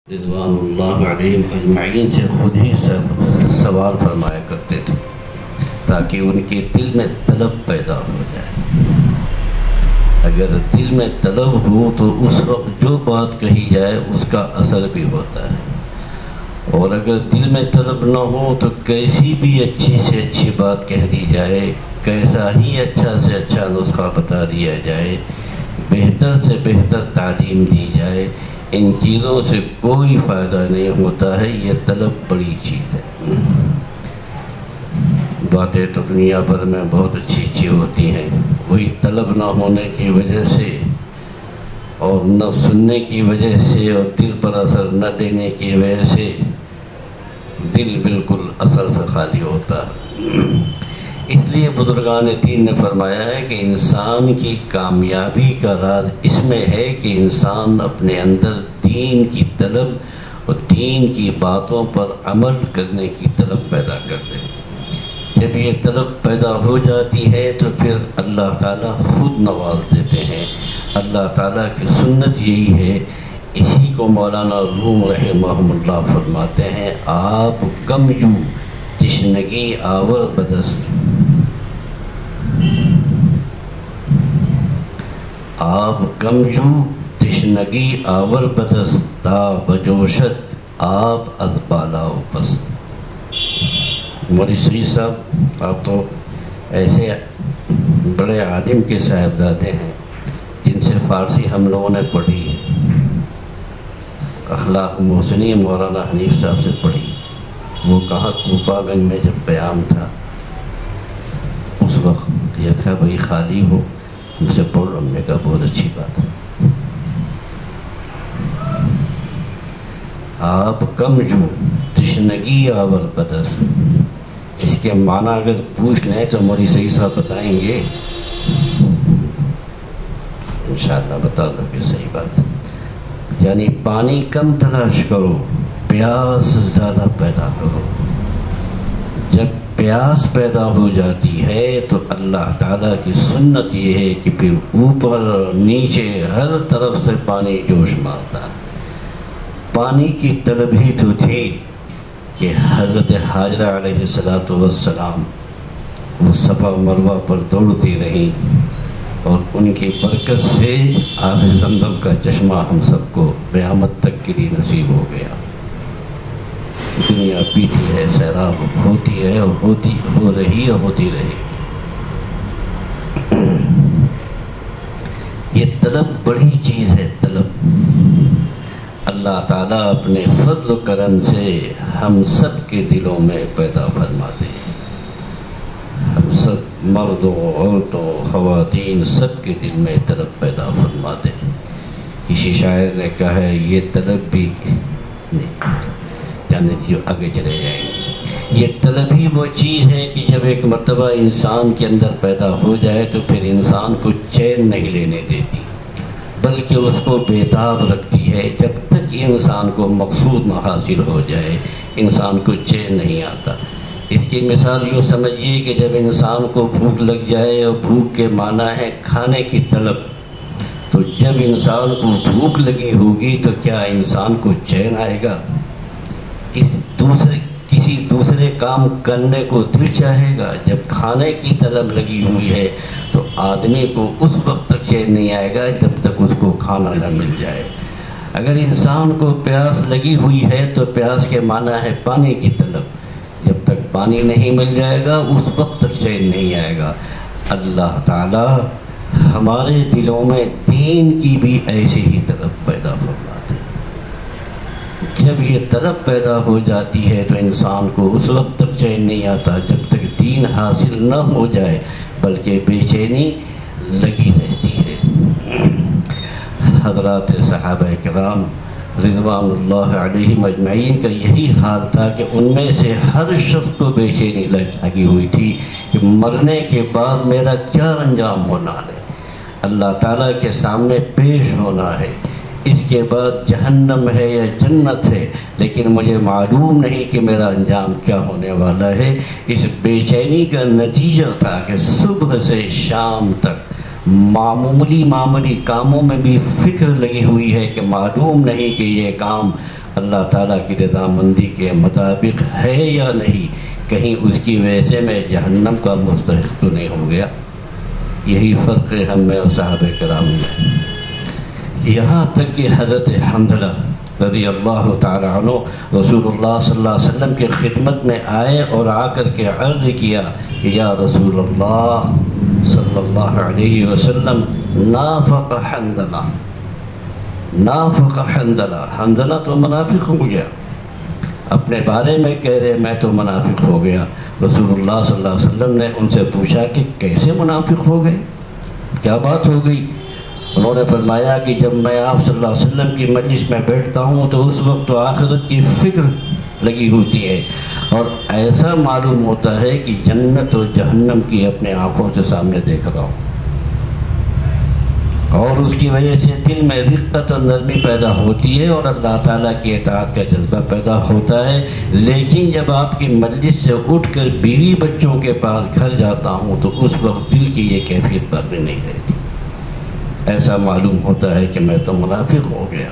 رضوان اللہ علیہم اجمعین سے خود ہی سوال فرمایا کرتے تھے تاکہ ان کے دل میں طلب پیدا ہو جائے۔ اگر دل میں طلب ہو تو اس وقت جو بات کہی جائے اس کا اثر بھی ہوتا ہے، اور اگر دل میں طلب نہ ہو تو کیسی بھی اچھی سے اچھی بات کہہ دی جائے، کیسا ہی اچھا سے اچھا نسخہ بتا دیا جائے، بہتر سے بہتر تعلیم دی جائے، ان چیزوں سے کوئی فائدہ نہیں ہوتا ہے۔ یہ طلب بڑی چیز ہے۔ باتیں تو دنیا بھر میں بہت اچھی اچھی ہوتی ہیں، وہی طلب نہ ہونے کی وجہ سے اور نہ سننے کی وجہ سے اور دل پر اثر نہ دینے کی وجہ سے دل بالکل اثر سے خالی ہوتا ہے۔ اس لیے بزرگان دین نے فرمایا ہے کہ انسان کی کامیابی کا راز اس میں ہے کہ انسان اپنے اندر دین کی طلب اور دین کی باتوں پر عمل کرنے کی طلب پیدا کر دے۔ جب یہ طلب پیدا ہو جاتی ہے تو پھر اللہ تعالیٰ خود نواز دیتے ہیں۔ اللہ تعالیٰ کی سنت یہی ہے، اسی کو مولانا روم رحمہ اللہ فرماتے ہیں، آپ کم جو تشنگی آور بدست، آپ کم جو تشنگی آور بدست، تا بجوشت آپ از بالا و پست۔ مولوی سعید صاحب، آپ تو ایسے بڑے عالم کے صاحبزادے ہیں جن سے فارسی ہم لوگوں نے پڑھی ہے۔ اخلاق محسنی مولانا حنیف صاحب سے پڑھی۔ وہ کہا کوپا گنج میں جب قیام تھا اس وقت یہ تھا بھائی خالی ہو مجھ سے پڑھ لو۔ ہم نے کہا بہت اچھی بات ہے۔ آپ کم جو تشنگی آور بدس، اس کے معنی اگر پوچھ لیں تو مولوی سعید صاحب بتائیں گے، انشاءاللہ بتا دو کہ صحیح بات، یعنی پانی کم تلاش کرو، پیاس زیادہ پیدا کرو۔ جب پیاس پیدا ہو جاتی ہے تو اللہ تعالیٰ کی سنت یہ ہے کہ پھر اوپر نیچے ہر طرف سے پانی جوش مارتا ہے۔ پانی کی طلب ہی تو تھی کہ حضرت حاجرہ علیہ السلام وہ صفا مروہ پر دوڑتی رہیں، اور ان کی برکت سے آب زمزم کا چشمہ ہم سب کو قیامت تک کے لیے نصیب ہو گیا۔ دنیا پیتی ہے، سیراب ہوتی ہے اور ہو رہی اور ہوتی رہی۔ یہ طلب بڑی چیز ہے۔ طلب اللہ تعالیٰ اپنے فضل و کرم سے ہم سب کے دلوں میں پیدا فرما دے۔ ہم سب مردوں، عورتوں، خواتین سب کے دل میں طلب پیدا فرما دے۔ کسی شاعر نے کہا ہے یہ طلب بھی نہیں جانے جو آگے چلے جائیں گے۔ یہ طلب ہی وہ چیز ہے کہ جب ایک مرتبہ انسان کے اندر پیدا ہو جائے تو پھر انسان کو چین نہیں لینے دیتی، بلکہ اس کو بےتاب رکھتی ہے۔ جب تک انسان کو مقصود نہ حاصل ہو جائے انسان کو چین نہیں آتا۔ اس کی مثال یوں سمجھیے کہ جب انسان کو بھوک لگ جائے، اور بھوک کے معنی ہے کھانے کی طلب، تو جب انسان کو بھوک لگی ہوگی تو کیا انسان کو چین آئے گا؟ کسی دوسرے کام کرنے کو دل چاہے گا؟ جب کھانے کی طلب لگی ہوئی ہے تو آدمی کو اس وقت تک چین نہیں آئے گا جب تک اس کو کھانا نہ مل جائے۔ اگر انسان کو پیاس لگی ہوئی ہے تو پیاس کے معنی ہے پانی کی طلب، جب تک پانی نہیں مل جائے گا اس وقت تک چین نہیں آئے گا۔ اللہ تعالی ہمارے دلوں میں دین کی بھی ایسی ہی طلب پیدا فرما دے۔ جب یہ طلب پیدا ہو جاتی ہے تو انسان کو اس وقت تک چین نہیں آتا جب تک دین حاصل نہ ہو جائے، بلکہ بے چینی لگی رہتی ہے۔ حضرات صحابہ کرام رضوان اللہ علیہم اجمعین کا یہی حال تھا کہ ان میں سے ہر شخص کو بے چینی لگی ہوئی تھی کہ مرنے کے بعد میرا کیا انجام ہونا ہے، اللہ تعالیٰ کے سامنے پیش ہونا ہے، اس کے بعد جہنم ہے یا جنت ہے، لیکن مجھے معلوم نہیں کہ میرا انجام کیا ہونے والا ہے۔ اس بے چینی کا نتیجہ تھا کہ صبح سے شام تک معمولی کاموں میں بھی فکر لگی ہوئی ہے کہ معلوم نہیں کہ یہ کام اللہ تعالیٰ کی رضامندی کے مطابق ہے یا نہیں، کہیں اس کی وجہ سے میں جہنم کا مستحق تو نہیں ہو گیا۔ یہی فرق ہے ہم میں اور صحابہ کرام میں۔ یہاں تک کہ حضرت حنظلہ رضی اللہ تعالیٰ عنہ رسول اللہ صلی اللہ علیہ وسلم کی خدمت میں آئے اور آ کر کے عرض کیا کہ یا رسول اللہ صلی اللہ علیہ وسلم، نافق حنظلہ، نافق حنظلہ، حنظلہ تو منافق ہو گیا، اپنے بارے میں کہہ رہے میں تو منافق ہو گیا۔ رسول اللہ صلی اللہ علیہ وسلم نے ان سے پوچھا کہ کیسے منافق ہو گئے، کیا بات ہو گئی؟ انہوں نے فرمایا کہ جب میں آپ صلی اللہ علیہ وسلم کی مجلس میں بیٹھتا ہوں تو اس وقت تو آخرت کی فکر لگی ہوتی ہے اور ایسا معلوم ہوتا ہے کہ جنت و جہنم کی اپنے آنکھوں سے سامنے دیکھ رہا ہوں، اور اس کی وجہ سے دل میں رقت و نرمی پیدا ہوتی ہے اور اللہ تعالیٰ کی اطاعت کا جذبہ پیدا ہوتا ہے۔ لیکن جب آپ کی مجلس سے اٹھ کر بیوی بچوں کے پاس گھر جاتا ہوں تو اس وقت دل کی یہ کیفیت باقی نہیں رہتی، ایسا معلوم ہوتا ہے کہ میں تو منافق ہو گیا۔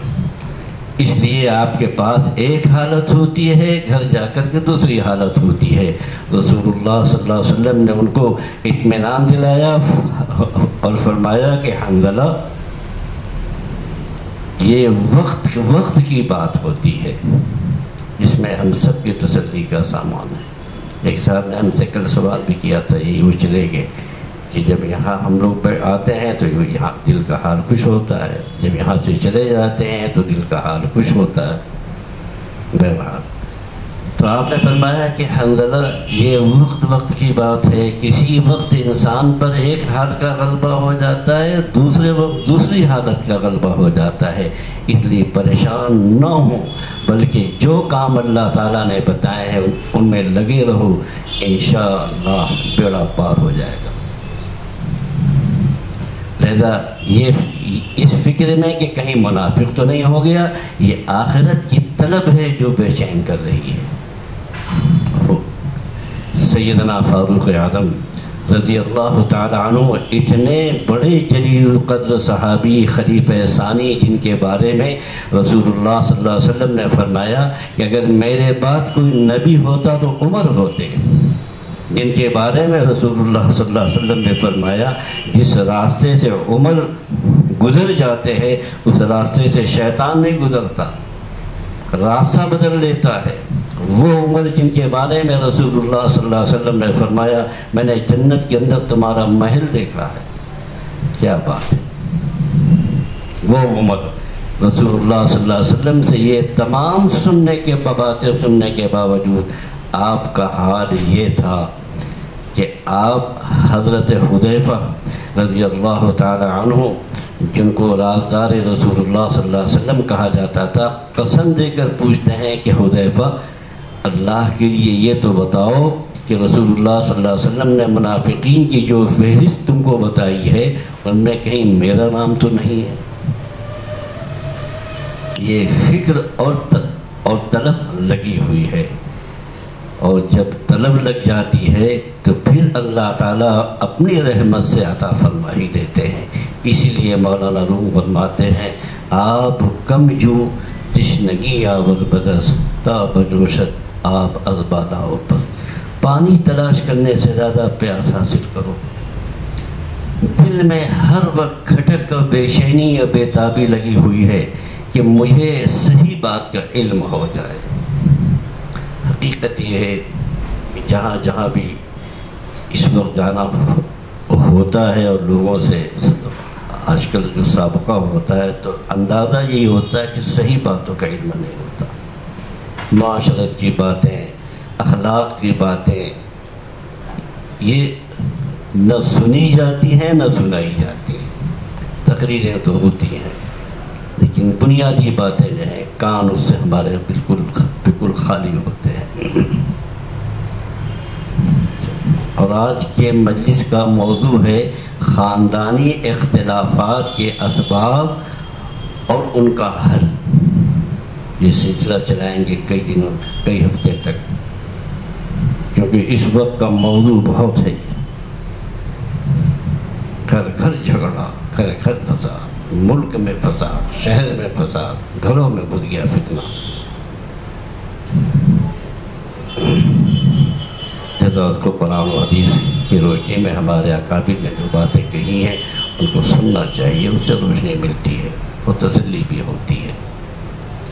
اس لیے آپ کے پاس ایک حالت ہوتی ہے، گھر جا کر کے دوسری حالت ہوتی ہے۔ رسول اللہ صلی اللہ علیہ وسلم نے ان کو اطمینان دلایا اور فرمایا کہ حنظلہ یہ وقت کی بات ہوتی ہے، اس میں ہم سب کی تسلی کا سامان ہے۔ ایک صاحب نے ہم سے کل سوال بھی کیا تھا، یہی وہ چلے گئے کہ جب یہاں ہم لوگ آتے ہیں تو یہاں دل کا حال خوش ہوتا ہے، جب یہاں سے چلے جاتے ہیں تو دل کا حال خوش ہوتا ہے۔ بہرحال تو آپ نے فرمایا کہ حنظلہ یہ وقت کی بات ہے، کسی وقت انسان پر ایک حال کا غلبہ ہو جاتا ہے، دوسرے وقت دوسری حالت کا غلبہ ہو جاتا ہے، اس لیے پریشان نہ ہوں بلکہ جو کام اللہ تعالیٰ نے بتائے ہیں ان میں لگے رہو، انشاءاللہ بیڑا پار ہو جائے گا۔ لہذا یہ اس فکر میں کہ کہیں منافق تو نہیں ہو گیا، یہ آخرت کی طلب ہے جو بے چین کر رہی ہے۔ سیدنا فاروق اعظم رضی اللہ تعالیٰ عنہ اتنے بڑے جلیل القدر صحابی خلیفہ ثانی جن کے بارے میں رسول اللہ صلی اللہ علیہ وسلم نے فرمایا کہ اگر میرے بعد کوئی نبی ہوتا تو عمر ہوتے، جن کے بارے میں رسول اللہ صلی اللہ علیہ وسلم نے فرمایا جس راستے سے عمر گزر جاتے ہیں اس راستے سے شیطان نہیں گزرتا، راستہ بدل لیتا ہے۔ وہ عمر جن کے بارے میں رسول اللہ صلی اللہ علیہ وسلم نے فرمایا میں نے جنت کے اندر تمہارا محل دیکھا ہے، کیا بات ہے۔ وہ عمر رسول اللہ صلی اللہ علیہ وسلم سے یہ تمام باتیں سننے کے باوجود آپ کا حال یہ تھا کہ آپ حضرت حذیفہ رضی اللہ تعالی عنہ جن کو رازدار رسول اللہ صلی اللہ علیہ وسلم کہا جاتا تھا، قسم دے کر پوچھتے ہیں کہ حذیفہ اللہ کے لیے یہ تو بتاؤ کہ رسول اللہ صلی اللہ علیہ وسلم نے منافقین کی جو فہرست تم کو بتائی ہے ان میں کہیں میرا نام تو نہیں ہے؟ یہ فکر اور طلب لگی ہوئی ہے، اور جب طلب لگ جاتی ہے تو پھر اللہ تعالیٰ اپنی رحمت سے عطا فرما ہی دیتے ہیں۔ اسی لیے مولانا روم فرماتے ہیں آپ کم جو تشنگی آور بدس تا بجوشت آپ از بالا و پس، پانی تلاش کرنے سے زیادہ پیاس حاصل کرو۔ دل میں ہر وقت کھٹک اور بے چینی یا بے تابی لگی ہوئی ہے کہ مجھے صحیح بات کا علم ہو جائے۔ حقیقت یہ ہے کہ جہاں جہاں بھی اس وقت جانا ہوتا ہے اور لوگوں سے آج کل جو سابقہ ہوتا ہے تو اندازہ یہی ہوتا ہے کہ صحیح باتوں کا علم نہیں ہوتا، معاشرت کی باتیں، اخلاق کی باتیں یہ نہ سنی جاتی ہیں نہ سنائی جاتی ہیں، تقریریں تو ہوتی ہیں لیکن بنیادی باتیں جو ہیں کان اس سے ہمارے بالکل خالی ہوتے ہیں۔ اور آج کے مجلس کا موضوع ہے خاندانی اختلافات کے اسباب اور ان کا حل۔ یہ سلسلہ چلائیں گے کئی ہفتے تک، کیونکہ اس وقت کا موضوع بہت ہے۔ گھر گھر جھگڑا، گھر گھر فساد، ملک میں فساد، شہر میں فساد، گھروں میں گھس گیا فتنہ۔ حضرات کو قرآن و حدیث کی روشنی میں ہمارے اکابر نے جو باتیں کہی ہیں ان کو سننا چاہیے، اس سے روشنی ملتی ہے اور تسلی بھی ہوتی ہے۔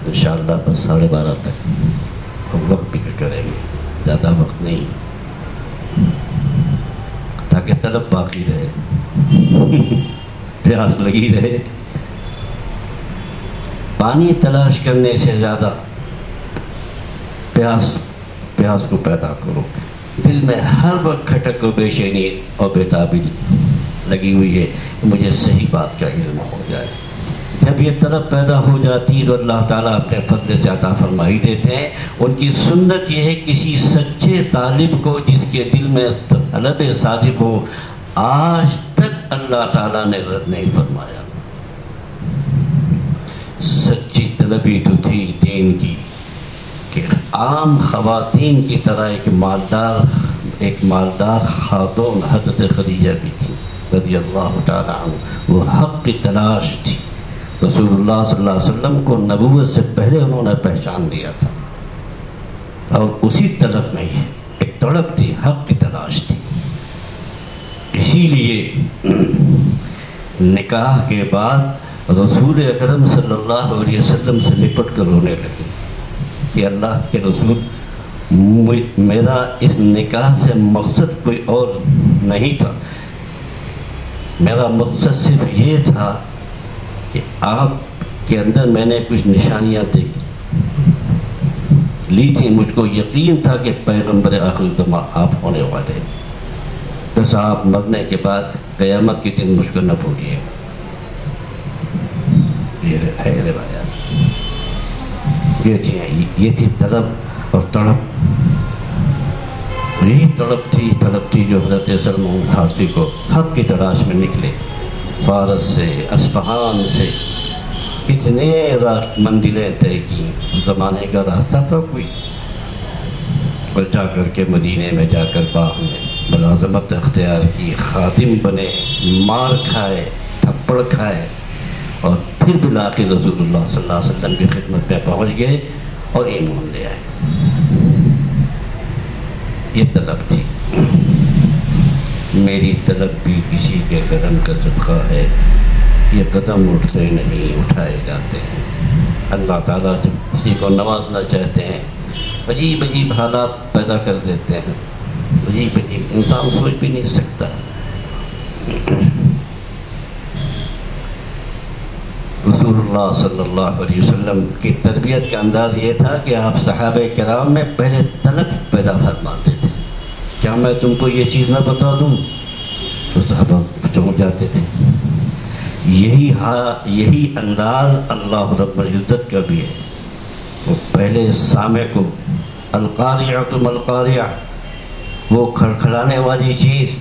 انشاءاللہ بس 12:30 تک ہم وقت بھی کریں گے، زیادہ وقت نہیں، تاکہ طلب باقی رہے، پیاس لگی رہے۔ پانی تلاش کرنے سے زیادہ پیاس کو پیدا کرو۔ دل میں ہر وقت کھٹک و بے چینی اور بیتابی لگی ہوئی ہے کہ مجھے صحیح بات کا علم ہو جائے۔ جب یہ طلب پیدا ہو جاتی ہے تو اللہ تعالیٰ اپنے فضل سے عطا فرمائی دیتے ہیں۔ ان کی سنت یہ ہے کسی سچے طالب کو جس کے دل میں طلب صادق ہو، آج تک اللہ تعالیٰ نے رد نہیں فرمایا۔ سچی طلبی تو تھی دین کی کہ عام خواتین کی طرح ایک مالدار خاتون حضرت خدیجہ بھی تھی رضی اللہ تعالیٰ عنہ، وہ حق کی تلاش تھی۔ رسول اللہ صلی اللہ علیہ وسلم کو نبوت سے پہلے انہوں نے پہچان لیا تھا، اور اسی طلب میں ہی ایک طلب تھی، حق کی تلاش تھی۔ اسی لیے نکاح کے بعد رسول اکرم صلی اللہ علیہ وسلم سے لپٹ کر رونے لگے کہ اللہ کے رسول، میرا اس نکاح سے مقصد کوئی اور نہیں تھا، میرا مقصد صرف یہ تھا کہ آپ کے اندر میں نے کچھ نشانیاں لی تھیں، مجھ کو یقین تھا کہ پیغمبر آخر الزمان آپ ہونے والے، بس آپ مرنے کے بعد قیامت کے دن مجھ کو نہ بھولیے۔ یہ ہے روایات، یہ تھی طلب اور تڑپ، یہی طلب تھی جو حضرت سلمان فارسی کو حق کی تلاش میں نکلے، فارس سے، اصفہان سے کتنے منزلیں طے کی، اس زمانے کا راستہ تھا کوئی، اور جا کر کے مدینے میں جا کر باغ میں ملازمت اختیار کی، خادم بنے، مار کھائے، تھپڑ کھائے، اور پھر بالآخر رسول اللہ صلی اللہ علیہ وسلم کی خدمت میں پہنچ گئے اور ایمان لے آئے۔ یہ طلب تھی۔ میری طلب بھی کسی کے قدم کا صدقہ ہے، یہ قدم اٹھتے نہیں اٹھائے جاتے ہیں۔ اللہ تعالیٰ جب کسی کو نوازنا چاہتے ہیں عجیب عجیب حالات پیدا کر دیتے ہیں، عجیب عجیب، انسان سوچ بھی نہیں سکتا۔ رسول اللہ صلی اللہ علیہ وسلم کی تربیت کا انداز یہ تھا کہ آپ صحابہ کرام میں پہلے طلب پیدا فرماتے تھے، کیا میں تم کو یہ چیز نہ بتا دوں؟ تو صحابہ چونک جاتے تھے۔ یہی انداز اللہ رب العزت کا بھی ہے۔ وہ پہلے سامع کو القاریہ ما القاریہ، وہ کھڑکھڑانے والی چیز،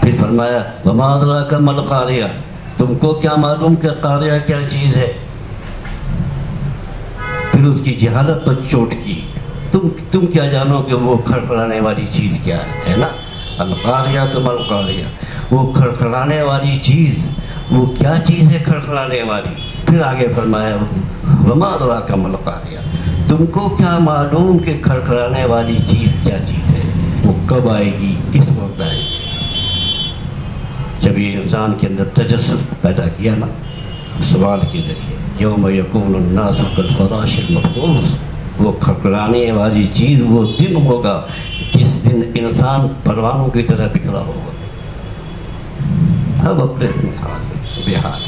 پھر فرمایا وما ادراک ما القاریہ، تم کو کیا معلوم کہ قاریہ کیا چیز ہے؟ پھر اس کی جہالت پر چوٹ کی، تم کیا جانو کہ وہ کھڑکھڑانے والی چیز کیا ہے نا؟ القاریہ ما القاریہ، وہ کھڑکھڑانے والی چیز، وہ کیا چیز ہے کھڑکھڑانے والی؟ پھر آگے فرمایا وما ادراک ما القاریہ، تم کو کیا معلوم کہ کھڑکھڑانے والی چیز کیا چیز ہے، وہ کب آئے گی، کس وقت آئے گی؟ جب یہ انسان کے اندر تجسس پیدا کیا نا سوال کے ذریعے، یوم یکون الناس کالفراش المبثوث، وہ کھڑکھڑانے والی چیز وہ دن ہوگا جس دن انسان پروانوں کی طرح بکھرا ہوگا، اب اپنے حال بے حال،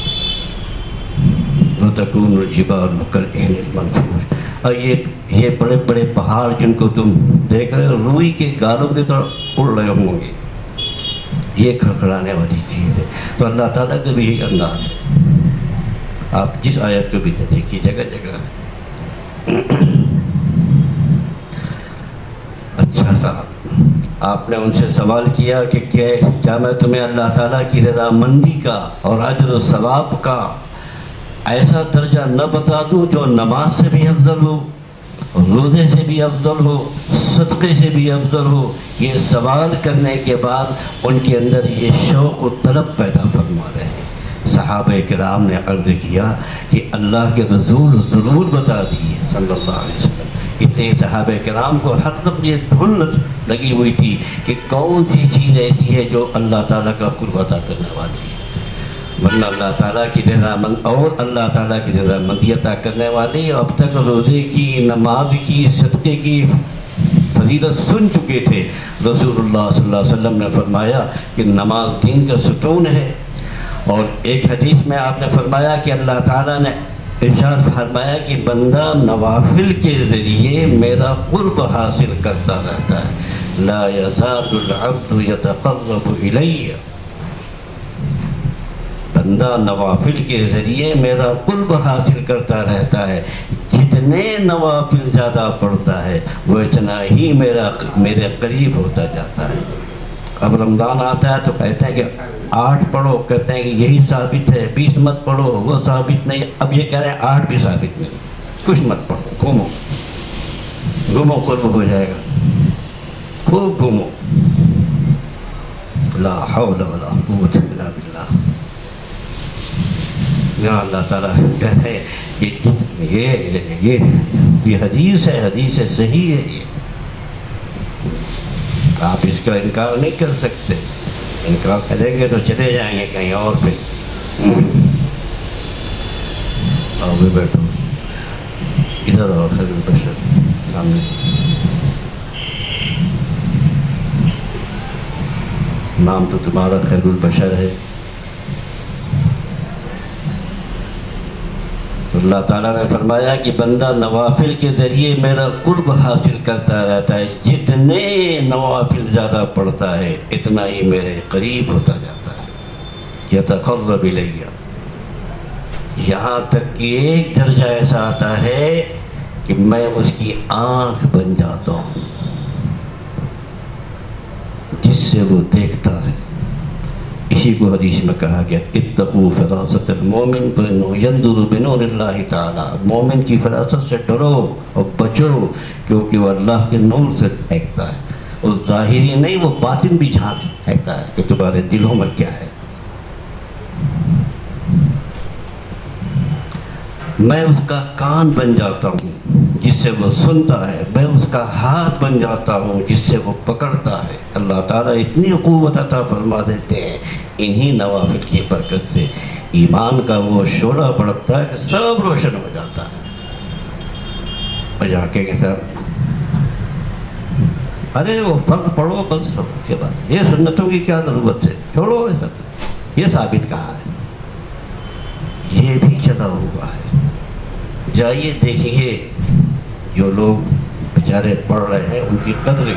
وتکون الجبال کالعہن المنفوش۔ اور یہ بڑے بڑے پہاڑ جن کو تم دیکھ رہے ہو روئی کے گالوں کی طرح اڑ رہے ہوں گے، یہ کھڑکھڑانے والی چیز ہے۔ تو اللہ تعالیٰ کا بھی یہی انداز ہے۔ آپ جس آیت کو بھی دیکھیے جگہ جگہ اچھا صاحب، آپ نے ان سے سوال کیا کہ کیا میں تمہیں اللہ تعالیٰ کی رضامندی کا اور اجر و ثواب کا ایسا درجہ نہ بتا دوں جو نماز سے بھی افضل ہو، روزے سے بھی افضل ہو، صدقے سے بھی افضل ہو؟ یہ سوال کرنے کے بعد ان کے اندر یہ شوق و طلب پیدا فرما رہے ہیں۔ صحابہ کرام نے عرض کیا کہ اللہ کے رسول ضرور بتا دیے صلی اللہ علیہ وسلم. اتنے صحابہ کرام کو ہر وقت یہ دھن لگی ہوئی تھی کہ کون سی چیز ایسی ہے جو اللہ تعالیٰ کا قرب عطا کرنے والی ہے، ورنہ اللہ تعالیٰ کی رضامند اور اللہ تعالیٰ کی رضامندی عطا کرنے والی. اب تک روزے کی، نماز کی، صدقے کی فضیلت سن چکے تھے. رسول اللہ صلی اللہ علیہ وسلم نے فرمایا کہ نماز دین کا ستون ہے. اور ایک حدیث میں آپ نے فرمایا کہ اللہ تعالیٰ نے ارشاد فرمایا کہ بندہ نوافل کے ذریعے میرا قرب حاصل کرتا رہتا ہے. لا یزال العبد یتقرب الی، بندہ نوافل کے ذریعے میرا قرب حاصل کرتا رہتا ہے. جتنے نوافل زیادہ پڑھتا ہے وہ اتنا ہی میرے قریب ہوتا جاتا ہے. اب رمضان آتا ہے تو کہتے ہیں کہ 8 پڑھو، کہتے ہیں کہ یہی ثابت ہے، 20 مت پڑھو، وہ ثابت نہیں. اب یہ کہہ رہے ہیں 8 بھی ثابت نہیں، کچھ مت پڑھو، گھومو قرب ہو جائے گا، خوب گھومو. لا حول ولا قوت الا باللہ. یہاں اللہ تعالیٰ کہتے ہیں کہ یہ حدیث ہے، حدیث صحیح ہے. یہ آپ اس کا انکار نہیں کر سکتے. انکار کریں گے تو چلے جائیں گے کہیں اور پہ. آؤ بھی بیٹھو ادھر، اور خیر البشر سامنے. نام تو تمہارا خیر البشر ہے. تو اللہ تعالیٰ نے فرمایا کہ بندہ نوافل کے ذریعے میرا قرب حاصل کرتا رہتا ہے. جتنے نوافل زیادہ پڑھتا ہے اتنا ہی میرے قریب ہوتا جاتا ہے. یتقرب الی، یہاں تک کہ ایک درجہ ایسا آتا ہے کہ میں اس کی آنکھ بن جاتا ہوں جس سے وہ دیکھتا ہے. اسی کو حدیث میں کہا گیا اتقوا فراست المومن فإنه ينظر بنور اللہ تعالی. مومن کی فراست سے ڈرو اور بچو کیونکہ وہ اللہ کے نور سے دیکھتا ہے. اور ظاہری نہیں، وہ باطن بھی دیکھتا ہے کہ تمہارے دلوں میں کیا ہے. میں اس کا کان بن جاتا ہوں جس سے وہ سنتا ہے، میں اس کا ہاتھ بن جاتا ہوں جس سے وہ پکڑتا ہے. اللہ تعالیٰ اتنی قوت عطا فرما دیتے ہیں انہی نوافل کی برکت سے. ایمان کا وہ شعلہ بڑھتا ہے کہ سب روشن ہو جاتا ہے. اور جا کے صاحب ارے وہ فرض پڑھو بس، کے بعد یہ سنتوں کی کیا ضرورت ہے، چھوڑو یہ سب. یہ ثابت کہاں ہے؟ یہ بھی چلا ہوا ہے. جائیے دیکھیے جو لوگ بیچارے پڑھ رہے ہیں ان کی قدر کی.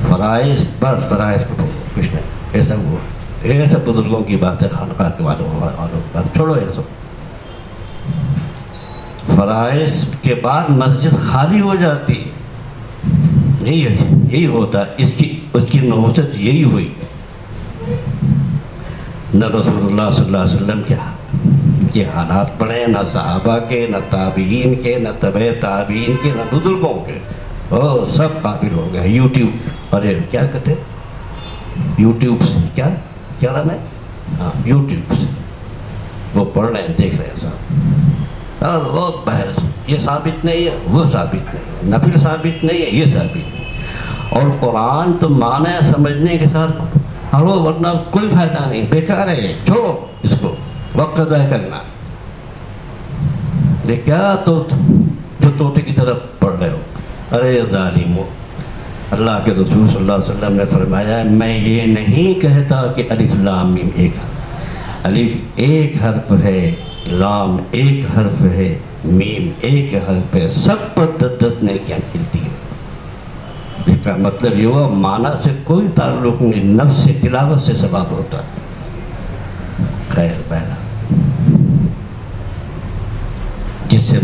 فرائض بس فرائض کو کچھ نہیں. یہ سب بزرگوں کی باتیں، خانقاہ کے والوں بات چھوڑو. یہ سب فرائض کے بعد مسجد خالی ہو جاتی. یہی ہوتا. اس کی نوسط یہی ہوئی. نہ رسول اللہ صلی اللہ علیہ وسلم کے حالات پڑھیں، نہ صحابہ کے، نہ تابعین کے، نہ تبع تابعین کے، نہ بزرگوں کے. سب قابل ہو گئے. یوٹیوب، ارے کیا کہتے یوٹیوب سے کیا نام ہے؟ ہاں یوٹیوب سے وہ پڑھ رہے ہیں، دیکھ رہے ہیں صاحب. اور وہ بحث یہ ثابت نہیں ہے، وہ ثابت نہیں ہے، نفل ثابت نہیں ہے، یہ ثابت نہیں. اور قرآن تو معنی سمجھنے کے ساتھ پڑھو ورنہ کوئی فائدہ نہیں، بیکار ہے. چھوڑو اس کو، وقت ضائع کرنا. یہ کیا تو جو طوطے کی طرف پڑھ رہے ہو. ارے ظالمو، اللہ کے رسول صلی اللہ علیہ وسلم نے فرمایا میں یہ نہیں کہتا کہ الف لام میم ایک حرف. الف ایک حرف ہے، لام ایک حرف ہے، میم ایک حرف ہے. سب پر 10 نیکیاں ملتی ہیں. اس کا مطلب یہ ہوا معنی سے کوئی تعلق نہیں، نفس سے، تلاوت سے ثواب ہوتا ہے. خیر پہلا جس سے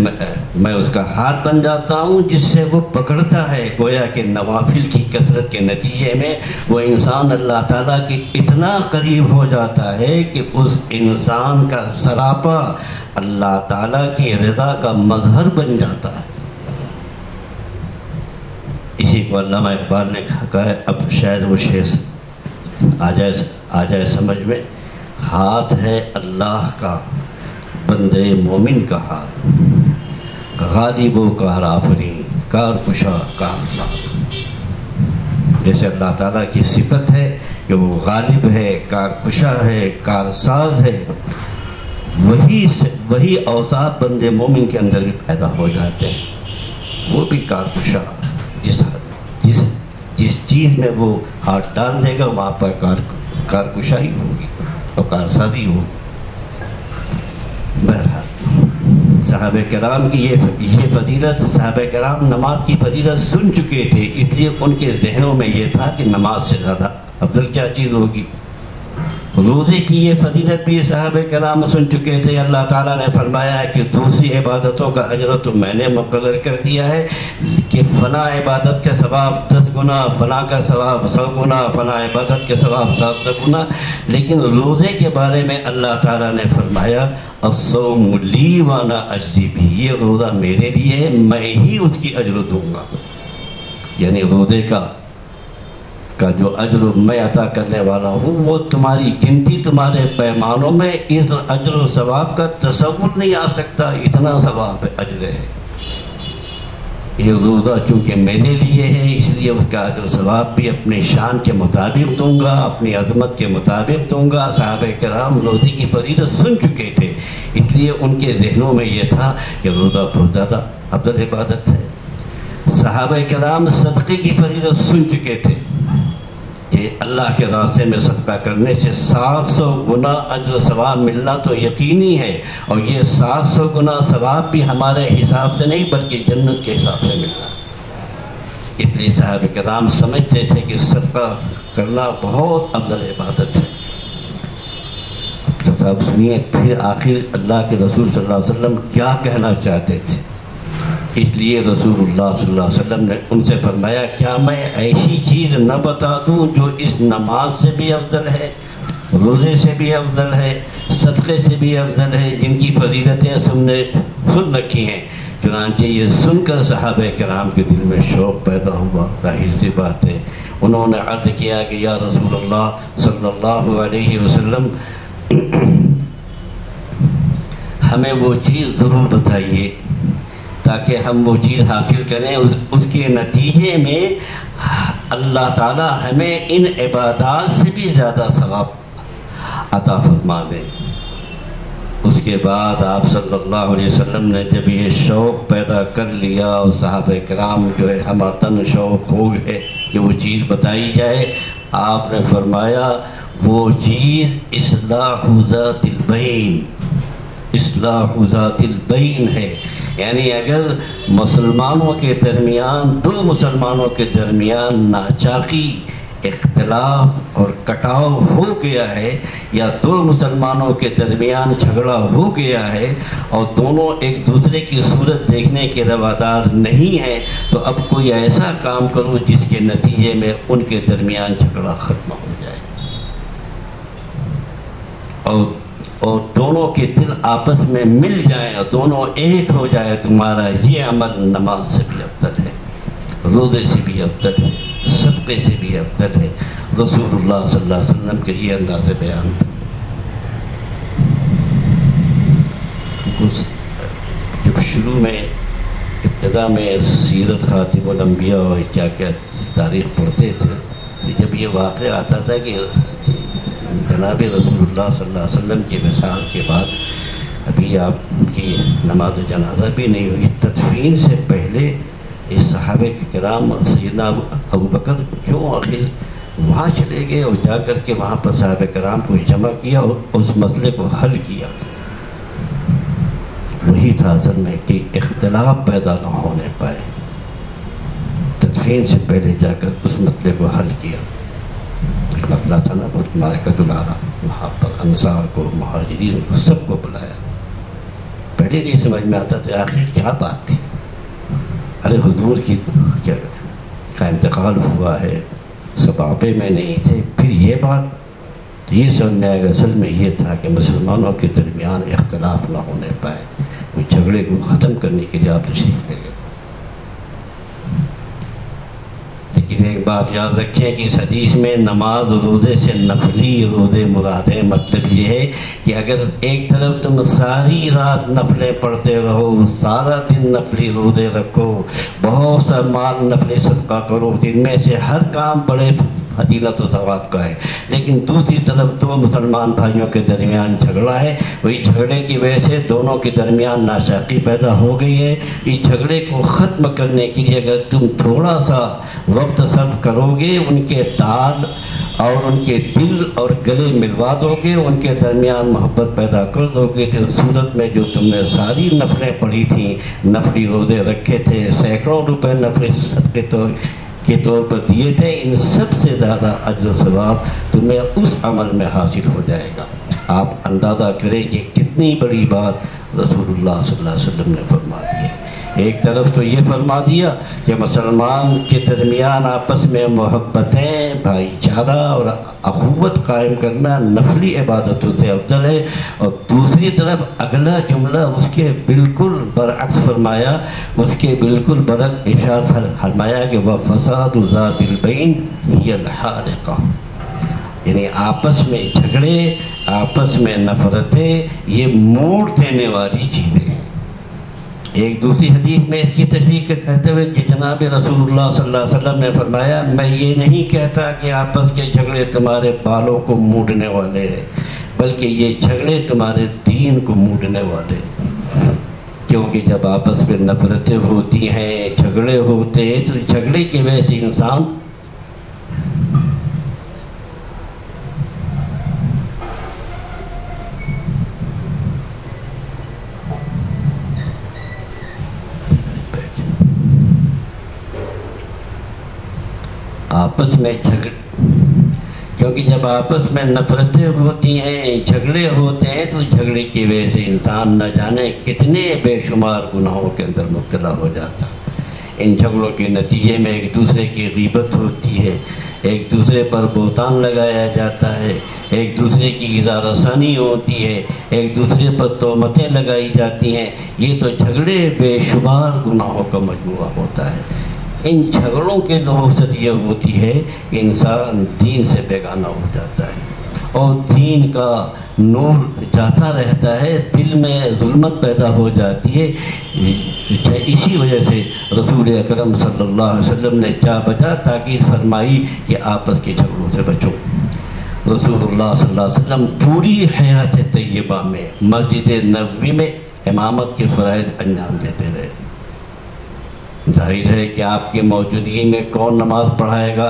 میں اس کا ہاتھ بن جاتا ہوں جس سے وہ پکڑتا ہے. گویا کہ نوافل کی کثرت کے نتیجے میں وہ انسان اللہ تعالیٰ کے اتنا قریب ہو جاتا ہے کہ اس انسان کا سراپا اللہ تعالیٰ کی رضا کا مظہر بن جاتا ہے. اسی کو علامہ اقبال نے کہا ہے، اب شاید وہ شعر آ جائے سمجھ میں. ہاتھ ہے اللہ کا، بندے مومن کا ہاتھ، غالب و قہر آفرین، کار کشا کار ساز۔ جیسے اللہ تعالیٰ کی صفت ہے کہ وہ غالب ہے، کار کشا ہے، کار ساز ہے، وہی اوصاف بندے مومن کے اندر بھی پیدا ہو جاتے ہیں۔ وہ بھی کار کشا، جس چیز میں وہ ہاتھ ڈال دے گا وہاں پر کار کشائی ہوگی اور کار سازی ہوگی۔ بہرحال صحابہ کرام کی یہ فضیلت، صحابہ کرام نماز کی فضیلت سن چکے تھے، اس لیے ان کے ذہنوں میں یہ تھا کہ نماز سے زیادہ افضل کیا چیز ہوگی۔ روزے کی یہ فضیلت بھی صحابہ کرام سن چکے تھے۔ اللہ تعالیٰ نے فرمایا ہے کہ دوسری عبادتوں کا اجر تو میں نے مقرر کر دیا ہے کہ فلاں عبادت کا ثواب 10 گنا، فلاں کا ثواب 100 گنا، فلاں عبادت کے ثواب 700 گنا، لیکن روزے کے بارے میں اللہ تعالیٰ نے فرمایا الصوم لی وانا اجزی بھی، یہ روزہ میرے لیے ہے، میں ہی اس کی اجر دوں گا۔ یعنی روزے کا جو اجر میں عطا کرنے والا ہوں وہ تمہاری گنتی، تمہارے پیمانوں میں اس اجر و ثواب کا تصور نہیں آ سکتا، اتنا ثواب اجر ہے۔ یہ روزہ چونکہ میرے لیے ہے اس لیے اس کا اجر و ثواب بھی اپنی شان کے مطابق دوں گا، اپنی عظمت کے مطابق دوں گا۔ صحابہ کرام روزے کی فضیلت سن چکے تھے، اس لیے ان کے ذہنوں میں یہ تھا کہ روزہ بہت زیادہ افضل عبادت ہے۔ صحابہ کرام صدقے کی فضیلت سن چکے تھے کہ اللہ کے راستے میں صدقہ کرنے سے 700 گنا اجر و ثواب ملنا تو یقینی ہے، اور یہ 700 گنا ثواب بھی ہمارے حساب سے نہیں بلکہ جنت کے حساب سے ملنا۔ اس لیے صحابہ کرام سمجھتے تھے کہ صدقہ کرنا بہت افضل عبادت ہے۔ اب صاحب سنیے پھر آخر اللہ کے رسول صلی اللہ علیہ وسلم کیا کہنا چاہتے تھے۔ اس لیے رسول اللہ صلی اللہ علیہ وسلم نے ان سے فرمایا کیا میں ایسی چیز نہ بتا دوں جو اس نماز سے بھی افضل ہے، روزے سے بھی افضل ہے، صدقے سے بھی افضل ہے، جن کی فضیلتیں سن رکھی ہیں۔ چنانچہ یہ سن کر صحابہ کرام کے دل میں شوق پیدا ہوا۔ ظاہر سی بات ہے انہوں نے عرض کیا کہ یا رسول اللہ صلی اللہ علیہ وسلم ہمیں وہ چیز ضرور بتائیے تاکہ ہم وہ چیز حاصل کریں، اس کے نتیجے میں اللہ تعالی ہمیں ان عبادات سے بھی زیادہ ثواب عطا فرما دیں۔ اس کے بعد آپ صلی اللہ علیہ وسلم نے جب یہ شوق پیدا کر لیا اور صحابہ کرام جو ہے ہم تن شوق ہو گئے کہ وہ چیز بتائی جائے، آپ نے فرمایا وہ چیز اصلاح ذات البین، اصلاح ذات البین ہے۔ یعنی اگر مسلمانوں کے درمیان، دو مسلمانوں کے درمیان ناچاقی، اختلاف اور کٹاؤ ہو گیا ہے، یا دو مسلمانوں کے درمیان جھگڑا ہو گیا ہے اور دونوں ایک دوسرے کی صورت دیکھنے کے روادار نہیں ہیں، تو اب کوئی ایسا کام کرو جس کے نتیجے میں ان کے درمیان جھگڑا ختم ہو جائے اور دونوں کے دل آپس میں مل جائیں اور دونوں ایک ہو جائے۔ تمہارا یہ عمل نماز سے بھی افضل ہے، روزے سے بھی افضل ہے، صدقے سے بھی افضل ہے۔ رسول اللہ صلی اللہ علیہ وسلم کے یہ انداز بیان تھا۔ جب شروع میں ابتدا میں سیرت خاتم الانبیاء اور کیا کیا تاریخ پڑھتے تھے تو جب یہ واقعہ آتا تھا کہ جناب رسول اللہ صلی اللہ علیہ وسلم کی وصال کے بعد ابھی آپ کی نماز جنازہ بھی نہیں ہوئی، تدفین سے پہلے اس صحابہ کرام سیدنا ابو بکر کیوں آخر وہاں چلے گئے اور جا کر کے وہاں پر صحابہ کرام کو جمع کیا اور اس مسئلے کو حل کیا۔ وہی تھا اصل میں کہ اختلاف پیدا نہ ہونے پائے، تدفین سے پہلے جا کر اس مسئلے کو حل کیا۔ مسئلہ تھا نا بہت مارکۃ العرب، وہاں پر انصار کو، مہاجرین کو، سب کو بلایا۔ پہلے نہیں سمجھ میں آتا تھا آخر کیا بات تھی، ارے حضور کی کیا کا انتقال ہوا ہے، سب آپے میں نہیں تھے، پھر یہ بات یہ سمجھ میں آئے گا۔ اصل میں یہ تھا کہ مسلمانوں کے درمیان اختلاف نہ ہونے پائے، وہ جھگڑے کو ختم کرنے کے لیے آپ تشریف لے گئے۔ لیکن ایک بات یاد رکھیں کہ اس حدیث میں نماز روزے سے نفلی روزے مراد ہے. مطلب یہ ہے کہ اگر ایک طرف تم ساری رات نفلیں پڑھتے رہو، سارا دن نفلی روزے رکھو، بہت سا مال نفلی صدقہ کرو، جن میں سے ہر کام بڑے فضیلت و ثواب کا ہے، لیکن دوسری طرف دو مسلمان بھائیوں کے درمیان جھگڑا ہے، وہی جھگڑے کی وجہ سے دونوں کے درمیان ناشاکی پیدا ہو گئی ہے. اس جھگڑے کو ختم کرنے کے لیے اگر تم تھوڑا سا وقت صرف کرو گے، ان کے تال اور ان کے دل اور گلے ملوا دو گے، ان کے درمیان محبت پیدا کر دو گے، تو صورت میں جو تم نے ساری نفلیں پڑھی تھیں، نفلی روزے رکھے تھے، سینکڑوں روپے نفلی صدقے کے طور پر دیے تھے، ان سب سے زیادہ اجر و ثواب تمہیں اس عمل میں حاصل ہو جائے گا. آپ اندازہ کریں کہ کتنی بڑی بات رسول اللہ صلی اللہ علیہ وسلم نے فرما دی ہے. ایک طرف تو یہ فرما دیا کہ مسلمان کے درمیان آپس میں محبتیں، بھائی چارہ اور اخوت قائم کرنا نفلی عبادتوں سے افضل ہے، اور دوسری طرف اگلا جملہ اس کے بالکل برعکس فرمایا، اس کے بالکل برعکس ارشاد فرمایا کہ وَفَسَادُ ذَاتِ الْبَيْنِ هِيَ الْحَارِقَةُ، یعنی آپس میں جھگڑے، آپس میں نفرتیں، یہ موڑ دینے والی چیزیں ہیں. ایک دوسری حدیث میں اس کی تشریح کرتے ہوئے کہ جناب رسول اللہ صلی اللہ علیہ وسلم نے فرمایا، میں یہ نہیں کہتا کہ آپس کے جھگڑے تمہارے بالوں کو موڑنے والے ہیں، بلکہ یہ جھگڑے تمہارے دین کو موڑنے والے ہیں. کیونکہ جب آپس میں نفرتیں ہوتی ہیں، جھگڑے ہوتے ہیں، تو جھگڑے کی وجہ سے انسان آپس میں کیونکہ جب آپس میں نفرتیں ہوتی ہیں، جھگڑے ہوتے ہیں، تو جھگڑے کی وجہ سے انسان نہ جانے کتنے بے شمار گناہوں کے اندر مبتلا ہو جاتا. ان جھگڑوں کے نتیجے میں ایک دوسرے کی غیبت ہوتی ہے، ایک دوسرے پر بہتان لگایا جاتا ہے، ایک دوسرے کی اظہار ثانی ہوتی ہے، ایک دوسرے پر تہمتیں لگائی جاتی ہیں. یہ تو جھگڑے بے شمار گناہوں کا مجموعہ ہوتا ہے. ان جھگڑوں کے نحوست یہ ہوتی ہے کہ انسان دین سے بیگانہ ہو جاتا ہے اور دین کا نور جاتا رہتا ہے، دل میں ظلمت پیدا ہو جاتی ہے. اسی وجہ سے رسول اکرم صلی اللہ علیہ وسلم نے جا بجا تاکید فرمائی کہ آپس کے جھگڑوں سے بچو. رسول اللہ صلی اللہ علیہ وسلم پوری حیات طیبہ میں مسجد نبوی میں امامت کے فرائض انجام دیتے رہے. ظاہر ہے کہ آپ کی موجودگی میں کون نماز پڑھائے گا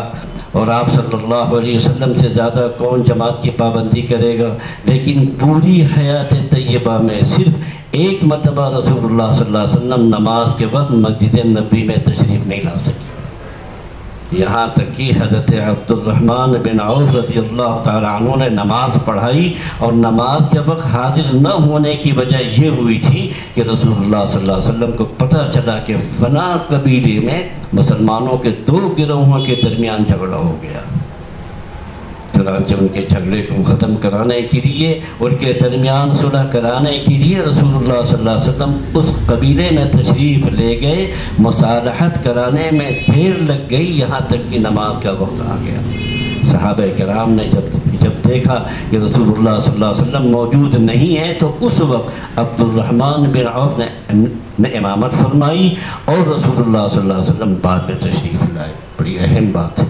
اور آپ صلی اللہ علیہ وسلم سے زیادہ کون جماعت کی پابندی کرے گا، لیکن پوری حیات طیبہ میں صرف ایک مرتبہ رسول اللہ صلی اللہ علیہ وسلم نماز کے وقت مسجد نبوی میں تشریف نہیں لا سکے. یہاں تک کہ حضرت عبد الرحمن بن عوف رضی اللہ تعالیٰ عنہ نے نماز پڑھائی، اور نماز کے وقت حاضر نہ ہونے کی وجہ یہ ہوئی تھی کہ رسول اللہ صلی اللہ علیہ وسلم کو پتہ چلا کہ فلاں قبیلے میں مسلمانوں کے دو گروہوں کے درمیان جھگڑا ہو گیا. چنانچہ ان کے جھگڑے کو ختم کرانے کے لیے، ان کے درمیان صلح کرانے کے لیے رسول اللہ صلی اللہ علیہ وسلم اس قبیلے میں تشریف لے گئے. مصالحت کرانے میں دیر لگ گئی، یہاں تک کہ نماز کا وقت آ گیا. صحابہ کرام نے جب دیکھا کہ رسول اللہ صلی اللہ علیہ وسلم موجود نہیں ہے، تو اس وقت عبد الرحمن بن عوف نے امامت فرمائی اور رسول اللہ صلی اللہ علیہ وسلم بعد میں تشریف لائے. بڑی اہم بات ہے.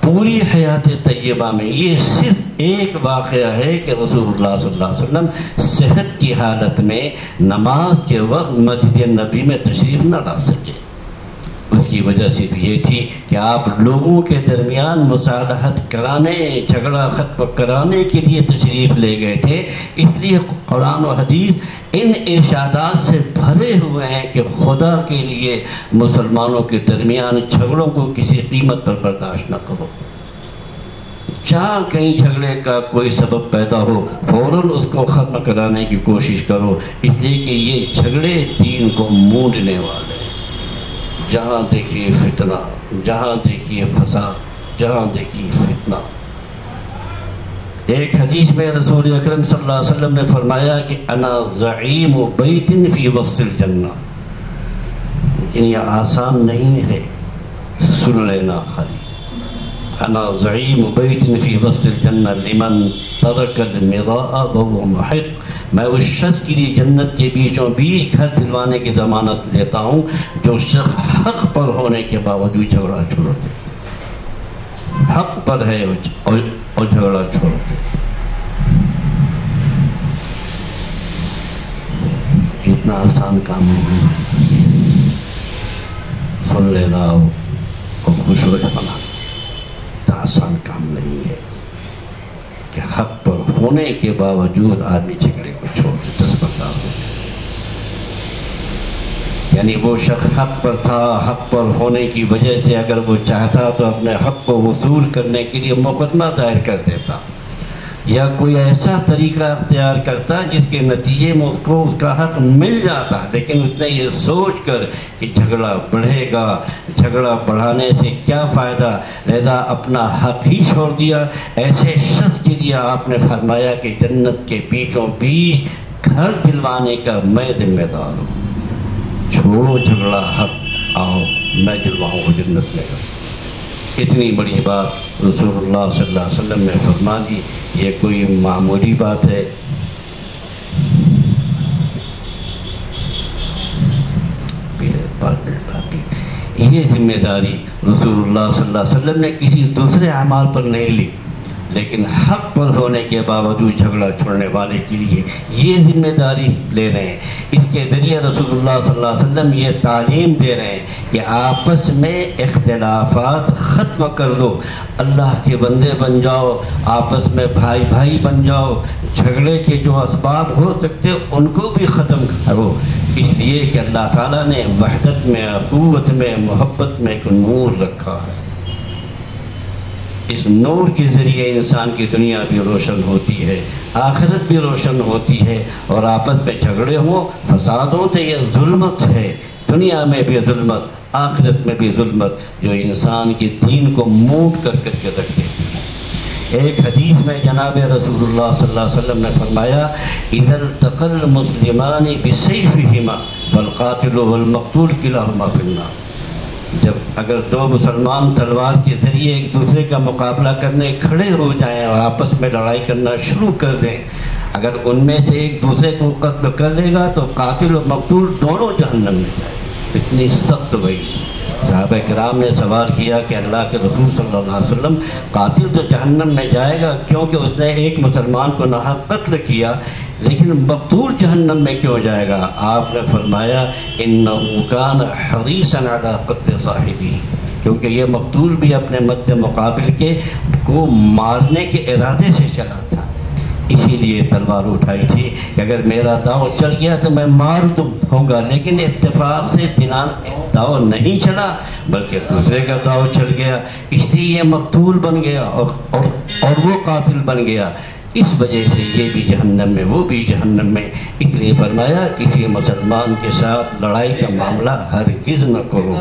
پوری حیات طیبہ میں یہ صرف ایک واقعہ ہے کہ رسول اللہ صلی اللہ علیہ وسلم صحت کی حالت میں نماز کے وقت مسجد نبی میں تشریف نہ لا سکے. اس کی وجہ صرف یہ تھی کہ آپ لوگوں کے درمیان مصالحت کرانے، جھگڑا ختم کرانے کے لیے تشریف لے گئے تھے. اس لیے قرآن و حدیث ان ارشادات سے بھرے ہوئے ہیں کہ خدا کے لیے مسلمانوں کے درمیان جھگڑوں کو کسی قیمت پر برداشت نہ کرو. جہاں کہیں جھگڑے کا کوئی سبب پیدا ہو، فوراً اس کو ختم کرانے کی کوشش کرو، اس لیے کہ یہ جھگڑے دین کو موڑنے والے ہیں. جہاں دیکھیے فتنہ، جہاں دیکھیے فساد، جہاں دیکھیے فتنہ. ایک حدیث میں رسول اکرم صلی اللہ علیہ وسلم نے فرمایا کہ انا زعیم بیت فی وسط الجنہ. لیکن یہ آسان نہیں ہے سن لینا خالی انا زعیم بیت فی وسط الجنہ لمن ترک المراء وهو محق، میں اس شخص کے لیے جنت کے بیچوں بیچ گھر دلوانے کی ضمانت لیتا ہوں جو شخص حق پر ہونے کے باوجود جھگڑا چھوڑ دے، حق پر ہے اور جھگڑا چھوڑ دے۔ اتنا آسان کام نہیں ہے، سن لینا اور خوش ہو جانا آسان کام نہیں ہے کہ حق پر ہونے کے باوجود آدمی جھگڑے کو چھوڑ دے، دستبردار ہو جائے۔ یعنی وہ شخص حق پر تھا، حق پر ہونے کی وجہ سے اگر وہ چاہتا تو اپنے حق کو وصول کرنے کے لیے مقدمہ دائر کر دیتا، یا کوئی ایسا طریقہ اختیار کرتا جس کے نتیجے میں اس کو اس کا حق مل جاتا، لیکن اس نے یہ سوچ کر کہ جھگڑا بڑھے گا، جھگڑا بڑھانے سے کیا فائدہ، لہذا اپنا حق ہی چھوڑ دیا۔ ایسے شخص کے لیے آپ نے فرمایا کہ جنت کے بیچوں بیچ گھر دلوانے کا میں ذمہ دار ہوں، چھوڑو جھگڑا، حق آؤ میں دلواؤں گا جنت میں۔ اتنی بڑی بات رسول اللہ صلی اللہ علیہ وسلم نے فرما دی، یہ کوئی معمولی بات ہے؟ یہ ذمہ داری رسول اللہ صلی اللہ علیہ وسلم نے کسی دوسرے اعمال پر نہیں لی، لیکن حق پر ہونے کے باوجود جھگڑا چھوڑنے والے کے لیے یہ ذمہ داری لے رہے ہیں۔ اس کے ذریعے رسول اللہ صلی اللہ علیہ وسلم یہ تعلیم دے رہے ہیں کہ آپس میں اختلافات ختم کر دو، اللہ کے بندے بن جاؤ، آپس میں بھائی بھائی بن جاؤ، جھگڑے کے جو اسباب ہو سکتے ان کو بھی ختم کرو، اس لیے کہ اللہ تعالیٰ نے وحدت میں، اخوت میں، محبت میں ایک نور رکھا ہے۔ اس نور کے ذریعے انسان کی دنیا بھی روشن ہوتی ہے، آخرت بھی روشن ہوتی ہے، اور آپس میں جھگڑے ہوں، فساد ہوں تو یہ ظلمت ہے، دنیا میں بھی ظلمت، آخرت میں بھی ظلمت، جو انسان کے دین کو موٹ کر کے رکھ دیتی ہے۔ ایک حدیث میں جناب رسول اللہ صلی اللہ علیہ وسلم نے فرمایا اذا التقى المسلمان بسيفهما فالقاتل والمقتول كلاهما في النار، جب اگر دو مسلمان تلوار کے ذریعے ایک دوسرے کا مقابلہ کرنے کھڑے ہو جائیں اور آپس میں لڑائی کرنا شروع کر دیں، اگر ان میں سے ایک دوسرے کو قتل کر دے گا تو قاتل و مقتول دونوں جہنم میں جائیں۔ اتنی سخت وعید۔ صحابہ کرام نے سوال کیا کہ اللہ کے رسول صلی اللہ علیہ وسلم، قاتل تو جہنم میں جائے گا کیونکہ اس نے ایک مسلمان کو ناحق قتل کیا، لیکن مقتول جہنم میں کیوں جائے گا؟ آپ نے فرمایا انہ کان حریصا علی قتل صاحبہ، کیونکہ یہ مقتول بھی اپنے مد مقابل کے کو مارنے کے ارادے سے چلا تھا، اسی لیے تلوار اٹھائی تھی کہ اگر میرا داؤ چل گیا تو میں مار دوں گا، لیکن اتفاق سے داؤ نہیں چلا بلکہ دوسرے کا داؤ چل گیا، اس لیے یہ مقتول بن گیا اور وہ قاتل بن گیا، اس وجہ سے یہ بھی جہنم میں وہ بھی جہنم میں۔ اس لیے فرمایا کسی مسلمان کے ساتھ لڑائی کا معاملہ ہرگز نہ کرو۔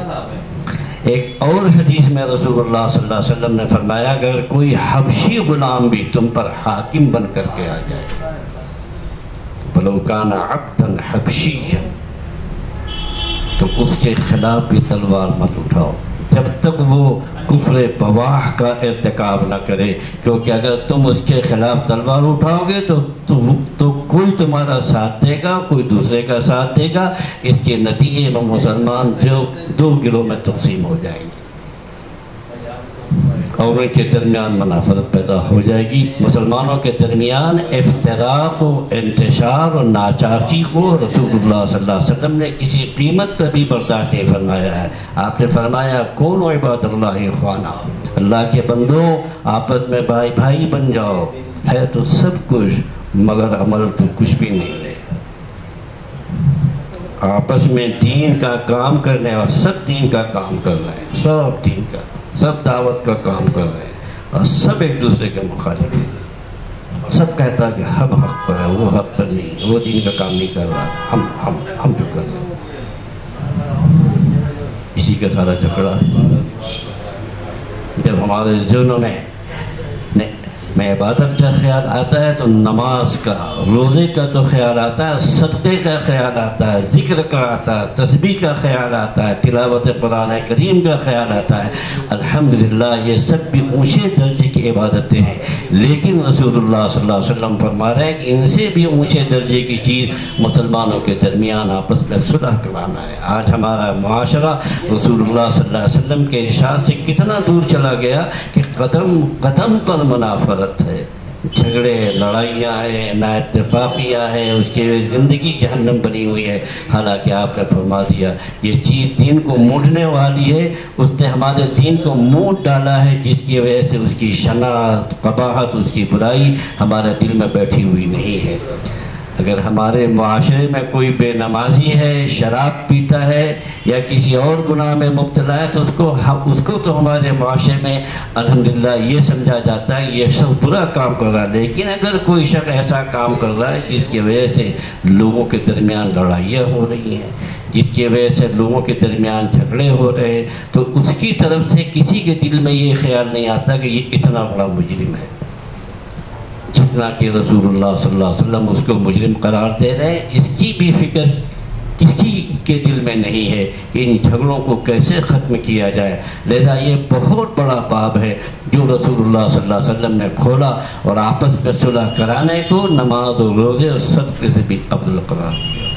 ایک اور حدیث میں رسول اللہ صلی اللہ علیہ وسلم نے فرمایا اگر کوئی حبشی غلام بھی تم پر حاکم بن کر کے آ جائے، وَلَوْ كَانَ عَبْدًا حَبْشِيًّا، تو اس کے خلاف بھی تلوار مت اٹھاؤ جب تک وہ کفر بواح کا ارتکاب نہ کرے، کیونکہ اگر تم اس کے خلاف تلوار اٹھاؤ گے تو کوئی تمہارا ساتھ دے گا، کوئی دوسرے کا ساتھ دے گا، اس کے نتیجے میں مسلمان جو دو گروہ میں تقسیم ہو جائیں گے اور ان کے درمیان منافرت پیدا ہو جائے گی۔ مسلمانوں کے درمیان افتراق و انتشار و ناچاکی کو رسول اللہ صلی اللہ علیہ وسلم نے کسی قیمت پر بھی برداشت نہیں فرمایا ہے۔ آپ نے فرمایا کون عباد اللہ اخوانا، اللہ کے بندوں آپس میں بھائی بھائی بن جاؤ، ہے تو سب کچھ مگر عمل تو کچھ بھی نہیں ہے۔ آپس میں دین کا کام کرنے اور سب دین کا کام کر رہے ہیں، سب دین کا، سب دعوت کا کام کر رہے ہیں اور سب ایک دوسرے کے مخالف ہیں، سب کہتا کہ ہم حق پر ہے، وہ حق پر نہیں، وہ دین کا کام نہیں کر رہا، ہم جو کر رہے ہیں۔ اسی کا سارا جھگڑا جب ہمارے ذہنوں میں میں عبادت کا خیال آتا ہے تو نماز کا، روزے کا تو خیال آتا ہے، صدقے کا خیال آتا ہے، ذکر کا آتا ہے، تسبیح کا خیال آتا ہے، تلاوت قرآن کریم کا خیال آتا ہے۔ الحمدللہ یہ سب بھی اونچے درجے کی عبادتیں ہیں، لیکن رسول اللہ صلی اللہ علیہ وسلم فرما رہے ہیں کہ ان سے بھی اونچے درجے کی چیز مسلمانوں کے درمیان آپس میں صلح کرانا ہے۔ آج ہمارا معاشرہ رسول اللہ صلی اللہ علیہ وسلم کے ارشاد سے کتنا دور چلا گیا کہ قدم قدم پر منافرت ہے، جھگڑے لڑائیاں ہیں، نا اتفاقیاں ہیں، اس کی زندگی جہنم بنی ہوئی ہے۔ حالانکہ آپ نے فرما دیا یہ چیز دین کو موڑنے والی ہے، اس نے ہمارے دین کو موڑ ڈالا ہے، جس کی وجہ سے اس کی شناعت، قباحت، اس کی برائی ہمارے دل میں بیٹھی ہوئی نہیں ہے۔ اگر ہمارے معاشرے میں کوئی بے نمازی ہے، شراب پیتا ہے یا کسی اور گناہ میں مبتلا ہے تو اس کو تو ہمارے معاشرے میں الحمدللہ یہ سمجھا جاتا ہے یہ شخص برا کام کر رہا ہے۔ لیکن اگر کوئی شخص ایسا کام کر رہا ہے جس کی وجہ سے لوگوں کے درمیان لڑائیاں ہو رہی ہیں، جس کی وجہ سے لوگوں کے درمیان جھگڑے ہو رہے ہیں، تو اس کی طرف سے کسی کے دل میں یہ خیال نہیں آتا کہ یہ اتنا بڑا مجرم ہے، جتنا کہ رسول اللہ صلی اللہ علیہ وسلم اس کو مجرم قرار دے رہے ہیں۔ اس کی بھی فکر کسی کے دل میں نہیں ہے کہ ان جھگڑوں کو کیسے ختم کیا جائے۔ لہذا یہ بہت بڑا باب ہے جو رسول اللہ صلی اللہ علیہ وسلم نے کھولا، اور آپس میں صلح کرانے کو نماز اور روزے اور صدقے سے بھی افضل قرار دیا۔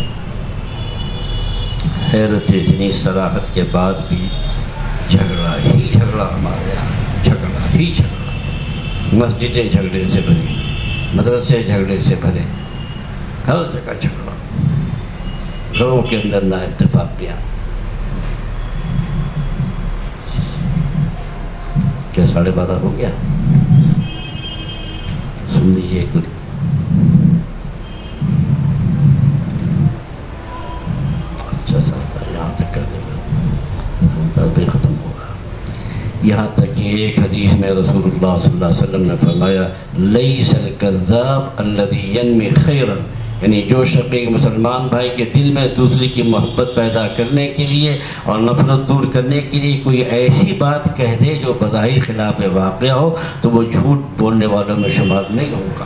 حیرت اتنی صراحت کے بعد بھی جھگڑا ہی جھگڑا، ہمارے یہاں جھگڑا ہی جھگڑا، مسجدیں جھگڑے سے بھری، مدرسے جھگڑے سے بھرے، ہر جگہ جھگڑا، گھروں کے اندر نا اتفاقیاں۔ کیا 12:30 ہو گیا؟ سن لیجیے ایک دن اچھا سا یہاں تک کر دے گا بھی ختم ہوگا۔ یہاں تک کہ ایک حدیث میں رسول اللہ صلی اللہ علیہ وسلم نے فرمایا لیس الکذاب الذی ینمی خیرا، یعنی جو شخص ایک مسلمان بھائی کے دل میں دوسرے کی محبت پیدا کرنے کے لیے اور نفرت دور کرنے کے لیے کوئی ایسی بات کہہ دے جو بظاہر خلاف واقعہ ہو تو وہ جھوٹ بولنے والوں میں شمار نہیں ہوگا۔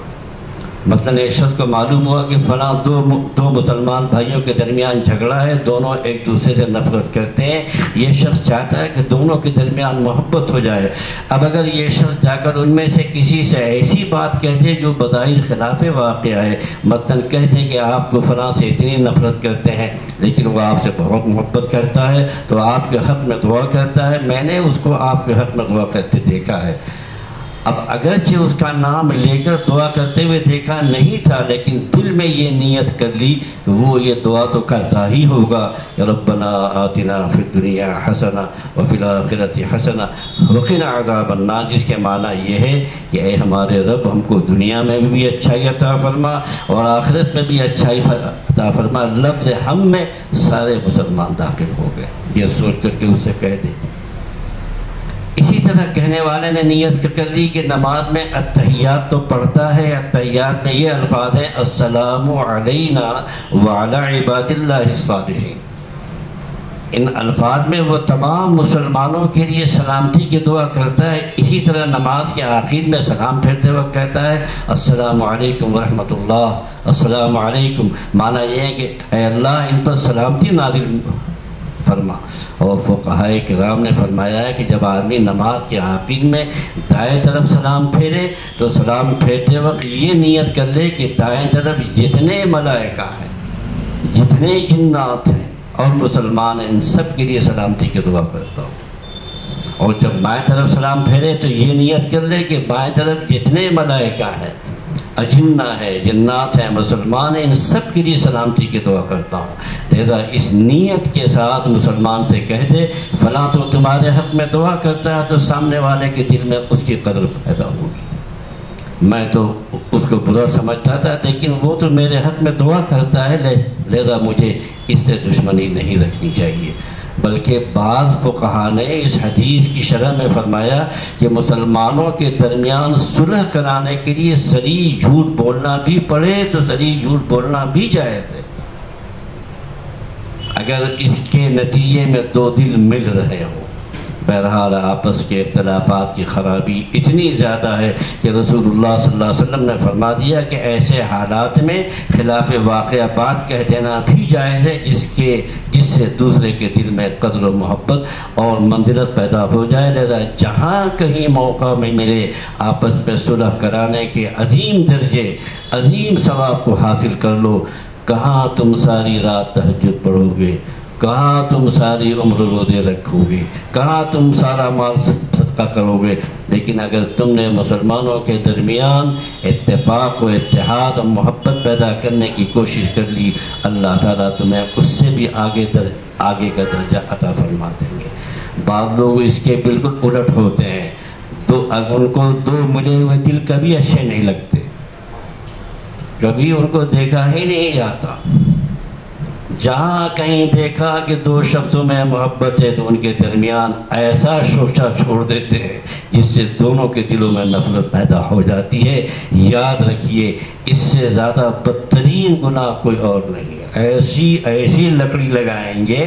مثلاً ایک شخص کو معلوم ہوا کہ فلاں دو مسلمان بھائیوں کے درمیان جھگڑا ہے، دونوں ایک دوسرے سے نفرت کرتے ہیں، یہ شخص چاہتا ہے کہ دونوں کے درمیان محبت ہو جائے۔ اب اگر یہ شخص جا کر ان میں سے کسی سے ایسی بات کہہ دے جو بظاہر خلاف واقعہ ہے، مثلاً کہہ دے کہ آپ کو فلاں سے اتنی نفرت کرتے ہیں لیکن وہ آپ سے بہت محبت کرتا ہے تو آپ کے حق میں دعا کرتا ہے، میں نے اس کو آپ کے حق میں دعا کرتے دیکھا ہے۔ اب اگرچہ اس کا نام لے کر دعا کرتے ہوئے دیکھا نہیں تھا، لیکن دل میں یہ نیت کر لی کہ وہ یہ دعا تو کرتا ہی ہوگا، یا ربنا آتنا فی الدنیا حسنہ وفی الآخرۃ حسنہ وقنا عذاب النار، جس کے معنی یہ ہے کہ اے ہمارے رب ہم کو دنیا میں بھی اچھائی عطا فرما اور آخرت میں بھی اچھائی عطا فرما۔ لفظ ہم میں سارے مسلمان داخل ہو گئے، یہ سوچ کر کے اسے کہہ دے۔ اسی طرح کہنے والے نے نیت کر لی کہ نماز میں اتحیات تو پڑھتا ہے، اتحیات میں یہ الفاظ ہیں السلام علینا وعلی عباد اللہ الصالحین، ان الفاظ میں وہ تمام مسلمانوں کے لیے سلامتی کی دعا کرتا ہے۔ اسی طرح نماز کے آخر میں سلام پھیرتے وقت کہتا ہے السلام علیکم ورحمۃ اللہ، السلام علیکم، معنی یہ ہے کہ اے اللہ ان پر سلامتی نازل فرما۔ اور فقہاء کرام نے فرمایا ہے کہ جب آدمی نماز کے آخر میں دائیں طرف سلام پھیرے تو سلام پھیرتے وقت یہ نیت کر لے کہ دائیں طرف جتنے ملائکہ ہیں، جتنے جنات ہیں اور مسلمان ہیں، ان سب کے لیے سلامتی کی دعا کرتا ہوں۔ اور جب بائیں طرف سلام پھیرے تو یہ نیت کر لے کہ بائیں طرف جتنے ملائکہ ہیں، اجنہ ہے، جنات ہیں، مسلمان ہیں، ان سب کے لیے سلامتی کی دعا کرتا ہوں۔ لہذا اس نیت کے ساتھ مسلمان سے کہہ دے فلاں تو تمہارے حق میں دعا کرتا ہے، تو سامنے والے کے دل میں اس کی قدر پیدا ہوگی۔ میں تو اس کو برا سمجھتا تھا لیکن وہ تو میرے حق میں دعا کرتا ہے، لہذا مجھے اس سے دشمنی نہیں رکھنی چاہیے۔ بلکہ بعض فقہاء نے اس حدیث کی شرح میں فرمایا کہ مسلمانوں کے درمیان صلح کرانے کے لیے صریح جھوٹ بولنا بھی پڑے تو صریح جھوٹ بولنا بھی جائز ہے، اگر اس کے نتیجے میں دو دل مل رہے ہوں۔ بہرحال آپس کے اختلافات کی خرابی اتنی زیادہ ہے کہ رسول اللہ صلی اللہ علیہ وسلم نے فرما دیا کہ ایسے حالات میں خلاف واقعہ بات کہہ دینا بھی جائز ہے جس سے دوسرے کے دل میں قدر و محبت اور منزلت پیدا ہو جائے. لہذا جہاں کہیں موقع میں ملے آپس میں صلح کرانے کے عظیم درجے عظیم ثواب کو حاصل کر لو. کہاں تم ساری رات تہجد پڑھو گے، کہاں تم ساری عمر روزے رکھو گے، کہاں تم سارا مال صدقہ کرو گے، لیکن اگر تم نے مسلمانوں کے درمیان اتفاق و اتحاد اور محبت پیدا کرنے کی کوشش کر لی، اللہ تعالیٰ تمہیں اس سے بھی آگے کا درجہ عطا فرما دیں گے. بعض لوگ اس کے بالکل الٹ ہوتے ہیں، ان کو دو ملے ہوئے دل کبھی اچھے نہیں لگتے، کبھی ان کو دیکھا ہی نہیں جاتا. جہاں کہیں دیکھا کہ دو شخصوں میں محبت ہے تو ان کے درمیان ایسا شوشہ چھوڑ دیتے ہیں جس سے دونوں کے دلوں میں نفرت پیدا ہو جاتی ہے. یاد رکھیے اس سے زیادہ بدترین گناہ کوئی اور نہیں ہے. ایسی لکڑی لگائیں گے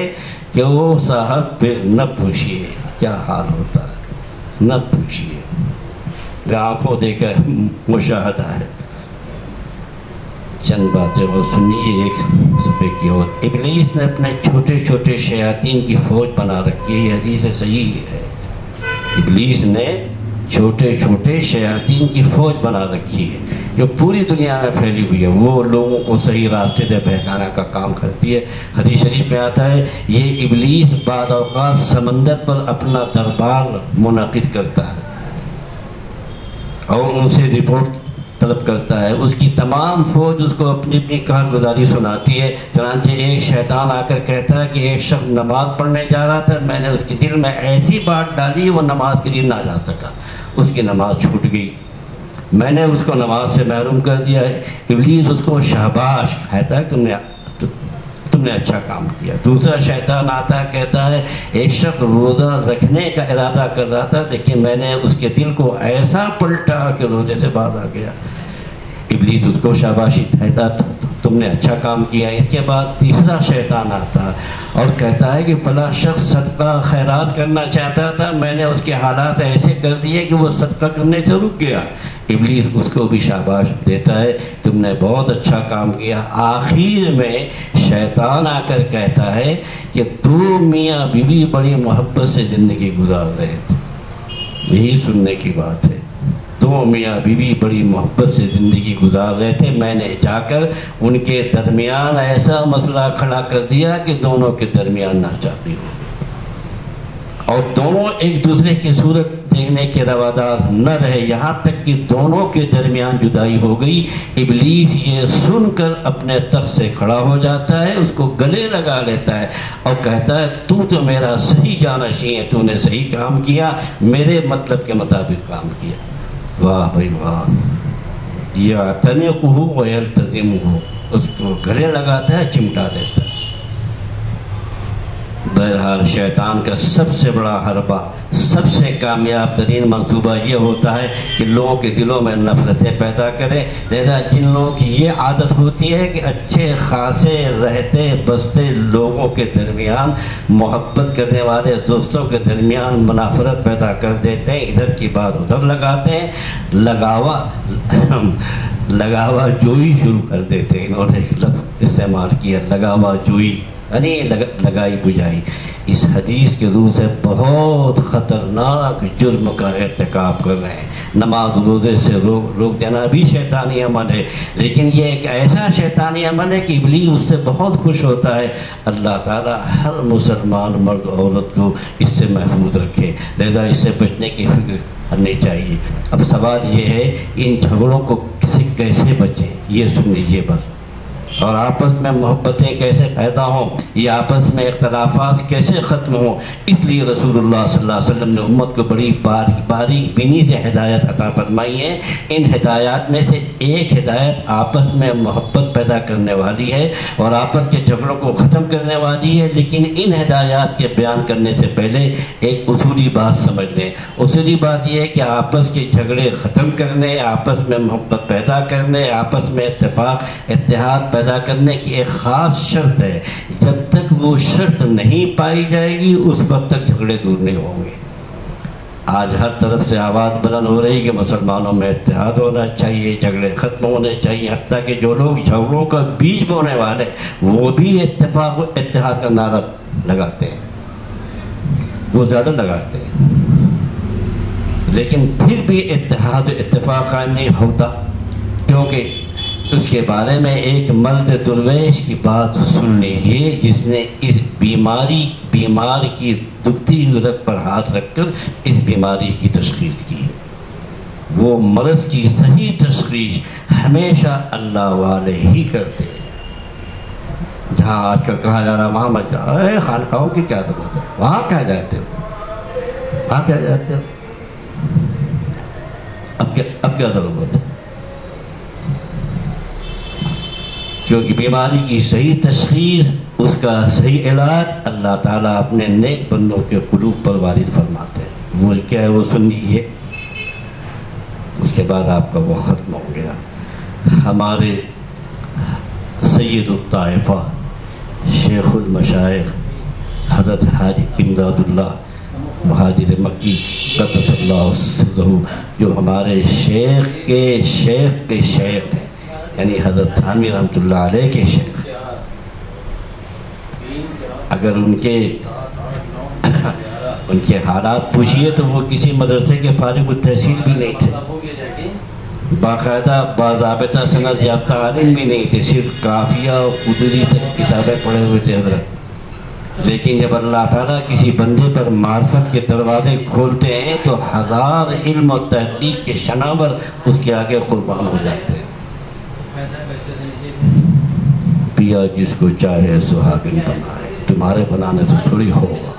کہ وہ صاحب پھر نہ پوچھیے کیا حال ہوتا ہے، نہ پوچھیے. آنکھوں دیکھا مشاہدہ ہے. چند باتیں اور سنیے ایک صفحے کی اور. ابلیس نے اپنے چھوٹے چھوٹے شیاطین کی فوج بنا رکھی ہے، یہ حدیث صحیح ہے. ابلیس نے چھوٹے چھوٹے شیاطین کی فوج بنا رکھی ہے جو پوری دنیا میں پھیلی ہوئی ہے. وہ لوگوں کو صحیح راستے سے بہکانے کا کام کرتی ہے. حدیث شریف میں آتا ہے یہ ابلیس بعض اوقات سمندر پر اپنا دربار منعقد کرتا ہے اور ان سے رپورٹ طلب کرتا ہے. اس کی تمام فوج اس کو اپنی اپنی کارگزاری سناتی ہے. چنانچہ ایک شیطان آ کر کہتا ہے کہ ایک شخص نماز پڑھنے جا رہا تھا، میں نے اس کے دل میں ایسی بات ڈالی وہ نماز کے لیے نہ جا سکا، اس کی نماز چھوٹ گئی، میں نے اس کو نماز سے محروم کر دیا. ابلیس اس کو شاباش کہتا ہے تم نے اچھا کام کیا. دوسرا شیطان آتا ہے کہتا ہے ایک شخص روزہ رکھنے کا ارادہ کر رہا تھا لیکن میں نے اس کے دل کو ایسا پلٹا کہ روزے سے باز آ گیا. ابلیس اس کو شاباشی کہتا تم نے اچھا کام کیا. اس کے بعد تیسرا شیطان آتا ہے اور کہتا ہے کہ فلاں شخص صدقہ خیرات کرنا چاہتا تھا، میں نے اس کے حالات ایسے کر دیے کہ وہ صدقہ کرنے سے رک گیا. ابلیس اس کو بھی شاباش دیتا ہے تم نے بہت اچھا کام کیا. آخر میں شیطان آ کر کہتا ہے کہ دو میاں بیوی بڑی محبت سے زندگی گزار رہے تھے. یہی سننے کی بات ہے. دو میاں بیوی بڑی محبت سے زندگی گزار رہے تھے، میں نے جا کر ان کے درمیان ایسا مسئلہ کھڑا کر دیا کہ دونوں کے درمیان ناچاپی ہو اور دونوں ایک دوسرے کی صورت دیکھنے کے روادار نہ رہے، یہاں تک کہ دونوں کے درمیان جدائی ہو گئی. ابلیس یہ سن کر اپنے تخت سے کھڑا ہو جاتا ہے، اس کو گلے لگا لیتا ہے اور کہتا ہے تو میرا صحیح جانشین ہے، تو نے صحیح کام کیا، میرے مطلب کے مطابق کام کیا. واہ بھائی واہ. یعتنقہ ویلتزمہ، اس کو گلے لگاتا ہے، چمٹا دیتا ہے. بہرحال شیطان کا سب سے بڑا حربہ، سب سے کامیاب ترین منصوبہ یہ ہوتا ہے کہ لوگوں کے دلوں میں نفرتیں پیدا کرے. لہذا جن لوگوں کی یہ عادت ہوتی ہے کہ اچھے خاصے رہتے بستے لوگوں کے درمیان محبت کرنے والے دوستوں کے درمیان منافرت پیدا کر دیتے ہیں، ادھر کی بات ادھر لگاتے ہیں، لگاوا جوئی شروع کر دیتے ہیں. انہوں نے ایک لفظ استعمال کیا، لگاوا جوئی، یعنی لگائی بجائی. اس حدیث کے روح سے بہت خطرناک جرم کا ارتکاب کر رہے ہیں. نماز روزے سے روک دینا بھی شیطانی عمل ہے، لیکن یہ ایک ایسا شیطانی عمل ہے کہ ابلیس اس سے بہت خوش ہوتا ہے. اللہ تعالیٰ ہر مسلمان مرد عورت کو اس سے محفوظ رکھے، لہذا اس سے بچنے کی فکر کرنی چاہیے. اب سوال یہ ہے ان جھگڑوں کو سے کیسے بچیں، یہ سن لیجیے بس. اور آپس میں محبتیں کیسے پیدا ہوں، یہ آپس میں اختلافات کیسے ختم ہوں. اس لیے رسول اللہ صلی اللہ علیہ وسلم نے امت کو بڑی باریک بینی سے ہدایت عطا فرمائی ہے. ان ہدایات میں سے ایک ہدایت آپس میں محبت پیدا کرنے والی ہے اور آپس کے جھگڑوں کو ختم کرنے والی ہے. لیکن ان ہدایات کے بیان کرنے سے پہلے ایک اصولی بات سمجھ لیں. اصولی بات یہ ہے کہ آپس کے جھگڑے ختم کرنے، آپس میں محبت پیدا کرنے، آپس میں اتحاد پیدا کرنے کی ایک خاص شرط ہے. جب تک وہ شرط نہیں پائی جائے گی اس وقت تک جھگڑے دور نہیں ہوں گے. آج ہر طرف سے آواز بلند ہو رہی کہ مسلمانوں میں اتحاد ہونا چاہیے، جھگڑے ختم ہونے چاہیے، حتیٰ کہ جو لوگ جھگڑوں کا بیج بونے والے وہ بھی اتفاق و اتحاد کا نعرہ لگاتے ہیں، وہ زیادہ لگاتے ہیں، لیکن پھر بھی اتحاد و اتفاق قائم نہیں ہوتا، کیونکہ اس کے بارے میں ایک مرد درویش کی بات سن لیجیے جس نے اس بیمار کی دکھتی ہوئی رگ پر ہاتھ رکھ کر اس بیماری کی تشخیص کی۔ وہ مرض کی صحیح تشخیص ہمیشہ اللہ والے ہی کرتے ہیں۔ جہاں آج کل کہا جا رہا وہاں مت جاؤ، خانقاہوں کی کیا ضرورت ہے، وہاں کیا جاتے ہو، وہاں کیا جاتے ہو، اب کیا ضرورت ہے؟ کیونکہ بیماری کی صحیح تشخیص، اس کا صحیح علاج اللہ تعالیٰ اپنے نیک بندوں کے قلوب پر وارد فرماتے ہیں۔ وہ کیا ہے وہ سن لیجیے، اس کے بعد آپ کا وہ ختم ہو گیا۔ ہمارے سید الطائفہ شیخ المشائخ حضرت حاجی امداد اللہ مہاجر مکی قدس اللہ سرہ، جو ہمارے شیخ کے شیخ کے شیخ ہیں، یعنی حضرت تھانوی رحمۃ اللہ علیہ کے شیخ، اگر ان کے حالات پوچھئے تو وہ کسی مدرسے کے فارغ التحصیل بھی نہیں تھے، باقاعدہ باضابطہ سند یافتہ عالم بھی نہیں تھے، صرف کافیہ اور قدری تک کتابیں پڑھے ہوئے تھے حضرت۔ لیکن جب اللہ تعالیٰ کسی بندے پر معرفت کے دروازے کھولتے ہیں تو ہزار علم و تحقیق کے شناور اس کے آگے قربان ہو جاتے ہیں۔ پیا جس کو چاہے سہاگن بنائے، تمہارے بنانے سے تھوڑی ہوگا۔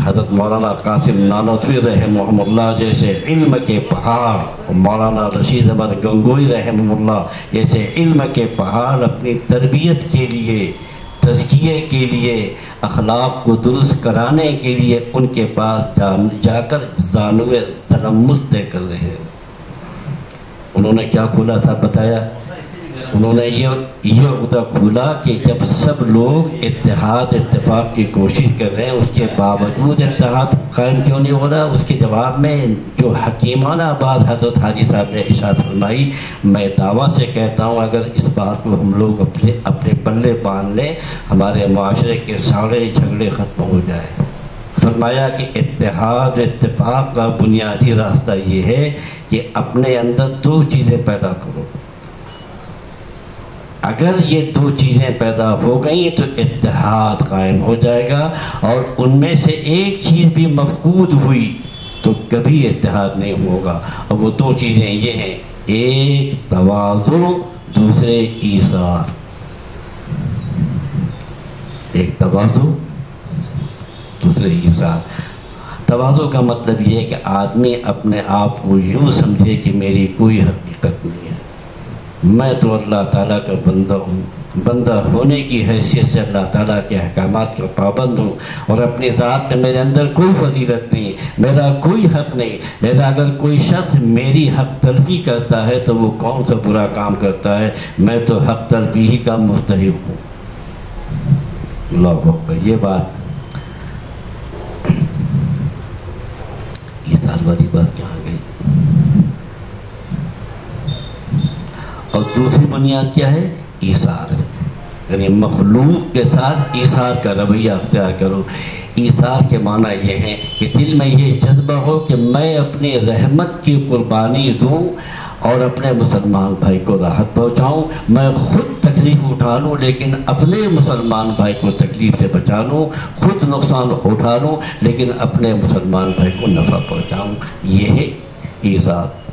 حضرت مولانا قاسم نانوتوی رحمہ اللہ جیسے علم کے پہاڑ، مولانا رشید احمد گنگوئی رحمہ اللہ جیسے علم کے پہاڑ اپنی تربیت کے لیے، تزکیے کے لیے، اخلاق کو درست کرانے کے لیے ان کے پاس جا کر زانوِ تلمس طے کر رہے ہیں۔ انہوں نے کیا کھولا صاحب بتایا؟ انہوں نے یہ عقدہ کھولا کہ جب سب لوگ اتحاد اتفاق کی کوشش کر رہے ہیں، اس کے باوجود اتحاد قائم کیوں نہیں ہو رہا؟ اس کے جواب میں جو حکیمانہ بات حضرت حاجی صاحب نے ارشاد فرمائی، میں دعویٰ سے کہتا ہوں اگر اس بات کو ہم لوگ اپنے پلے باندھ لیں، ہمارے معاشرے کے سارے جھگڑے ختم ہو جائیں۔ فرمایا کہ اتحاد اتفاق کا بنیادی راستہ یہ ہے کہ اپنے اندر دو چیزیں پیدا کرو، اگر یہ دو چیزیں پیدا ہو گئیں تو اتحاد قائم ہو جائے گا، اور ان میں سے ایک چیز بھی مفقود ہوئی تو کبھی اتحاد نہیں ہوگا۔ اور وہ دو چیزیں یہ ہیں، ایک تواضع، دوسرے ایثار۔ ایک تواضع، دوسرے ایثار۔ تواضع کا مطلب یہ ہے کہ آدمی اپنے آپ کو یوں سمجھے کہ میری کوئی حقیقت نہیں ہے، میں تو اللہ تعالیٰ کا بندہ ہوں، بندہ ہونے کی حیثیت سے اللہ تعالیٰ کے احکامات کا پابند ہوں، اور اپنی ذات میں میرے اندر کوئی فضیلت نہیں، میرا کوئی حق نہیں، لہذا اگر کوئی شخص میری حق تلفی کرتا ہے تو وہ کون سا برا کام کرتا ہے، میں تو حق تلفی ہی کا مستحق ہوں۔ اللہ اکبر۔ یہ بات ایثار والی بات کہاں گئی؟ اور دوسری بنیاد کیا ہے؟ ایثار، یعنی مخلوق کے ساتھ ایثار کا رویہ اختیار کرو۔ ایثار کے معنی یہ ہے کہ دل میں یہ جذبہ ہو کہ میں اپنی رحمت کی قربانی دوں اور اپنے مسلمان بھائی کو راحت پہنچاؤں، میں خود تکلیف اٹھا لوں لیکن اپنے مسلمان بھائی کو تکلیف سے بچا لوں، خود نقصان اٹھا لوں لیکن اپنے مسلمان بھائی کو نفع پہنچاؤں۔ یہ ہے ایثار۔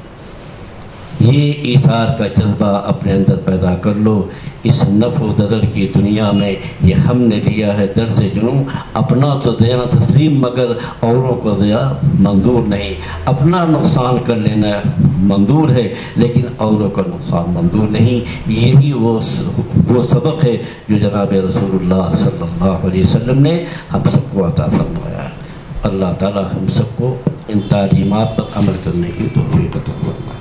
یہ ایثار کا جذبہ اپنے اندر پیدا کر لو۔ اس نفع و ضرر کی دنیا میں یہ ہم نے لیا ہے درس جنوں، اپنا تو زیاں تسلیم مگر اوروں کو زیاں منظور نہیں۔ اپنا نقصان کر لینا منظور ہے لیکن اوروں کا نقصان منظور نہیں۔ یہی وہ سبق ہے جو جناب رسول اللہ صلی اللہ علیہ وسلم نے ہم سب کو عطا فرمایا۔ اللہ تعالی ہم سب کو ان تعلیمات پر عمل کرنے کی توفیق عطا فرمائے۔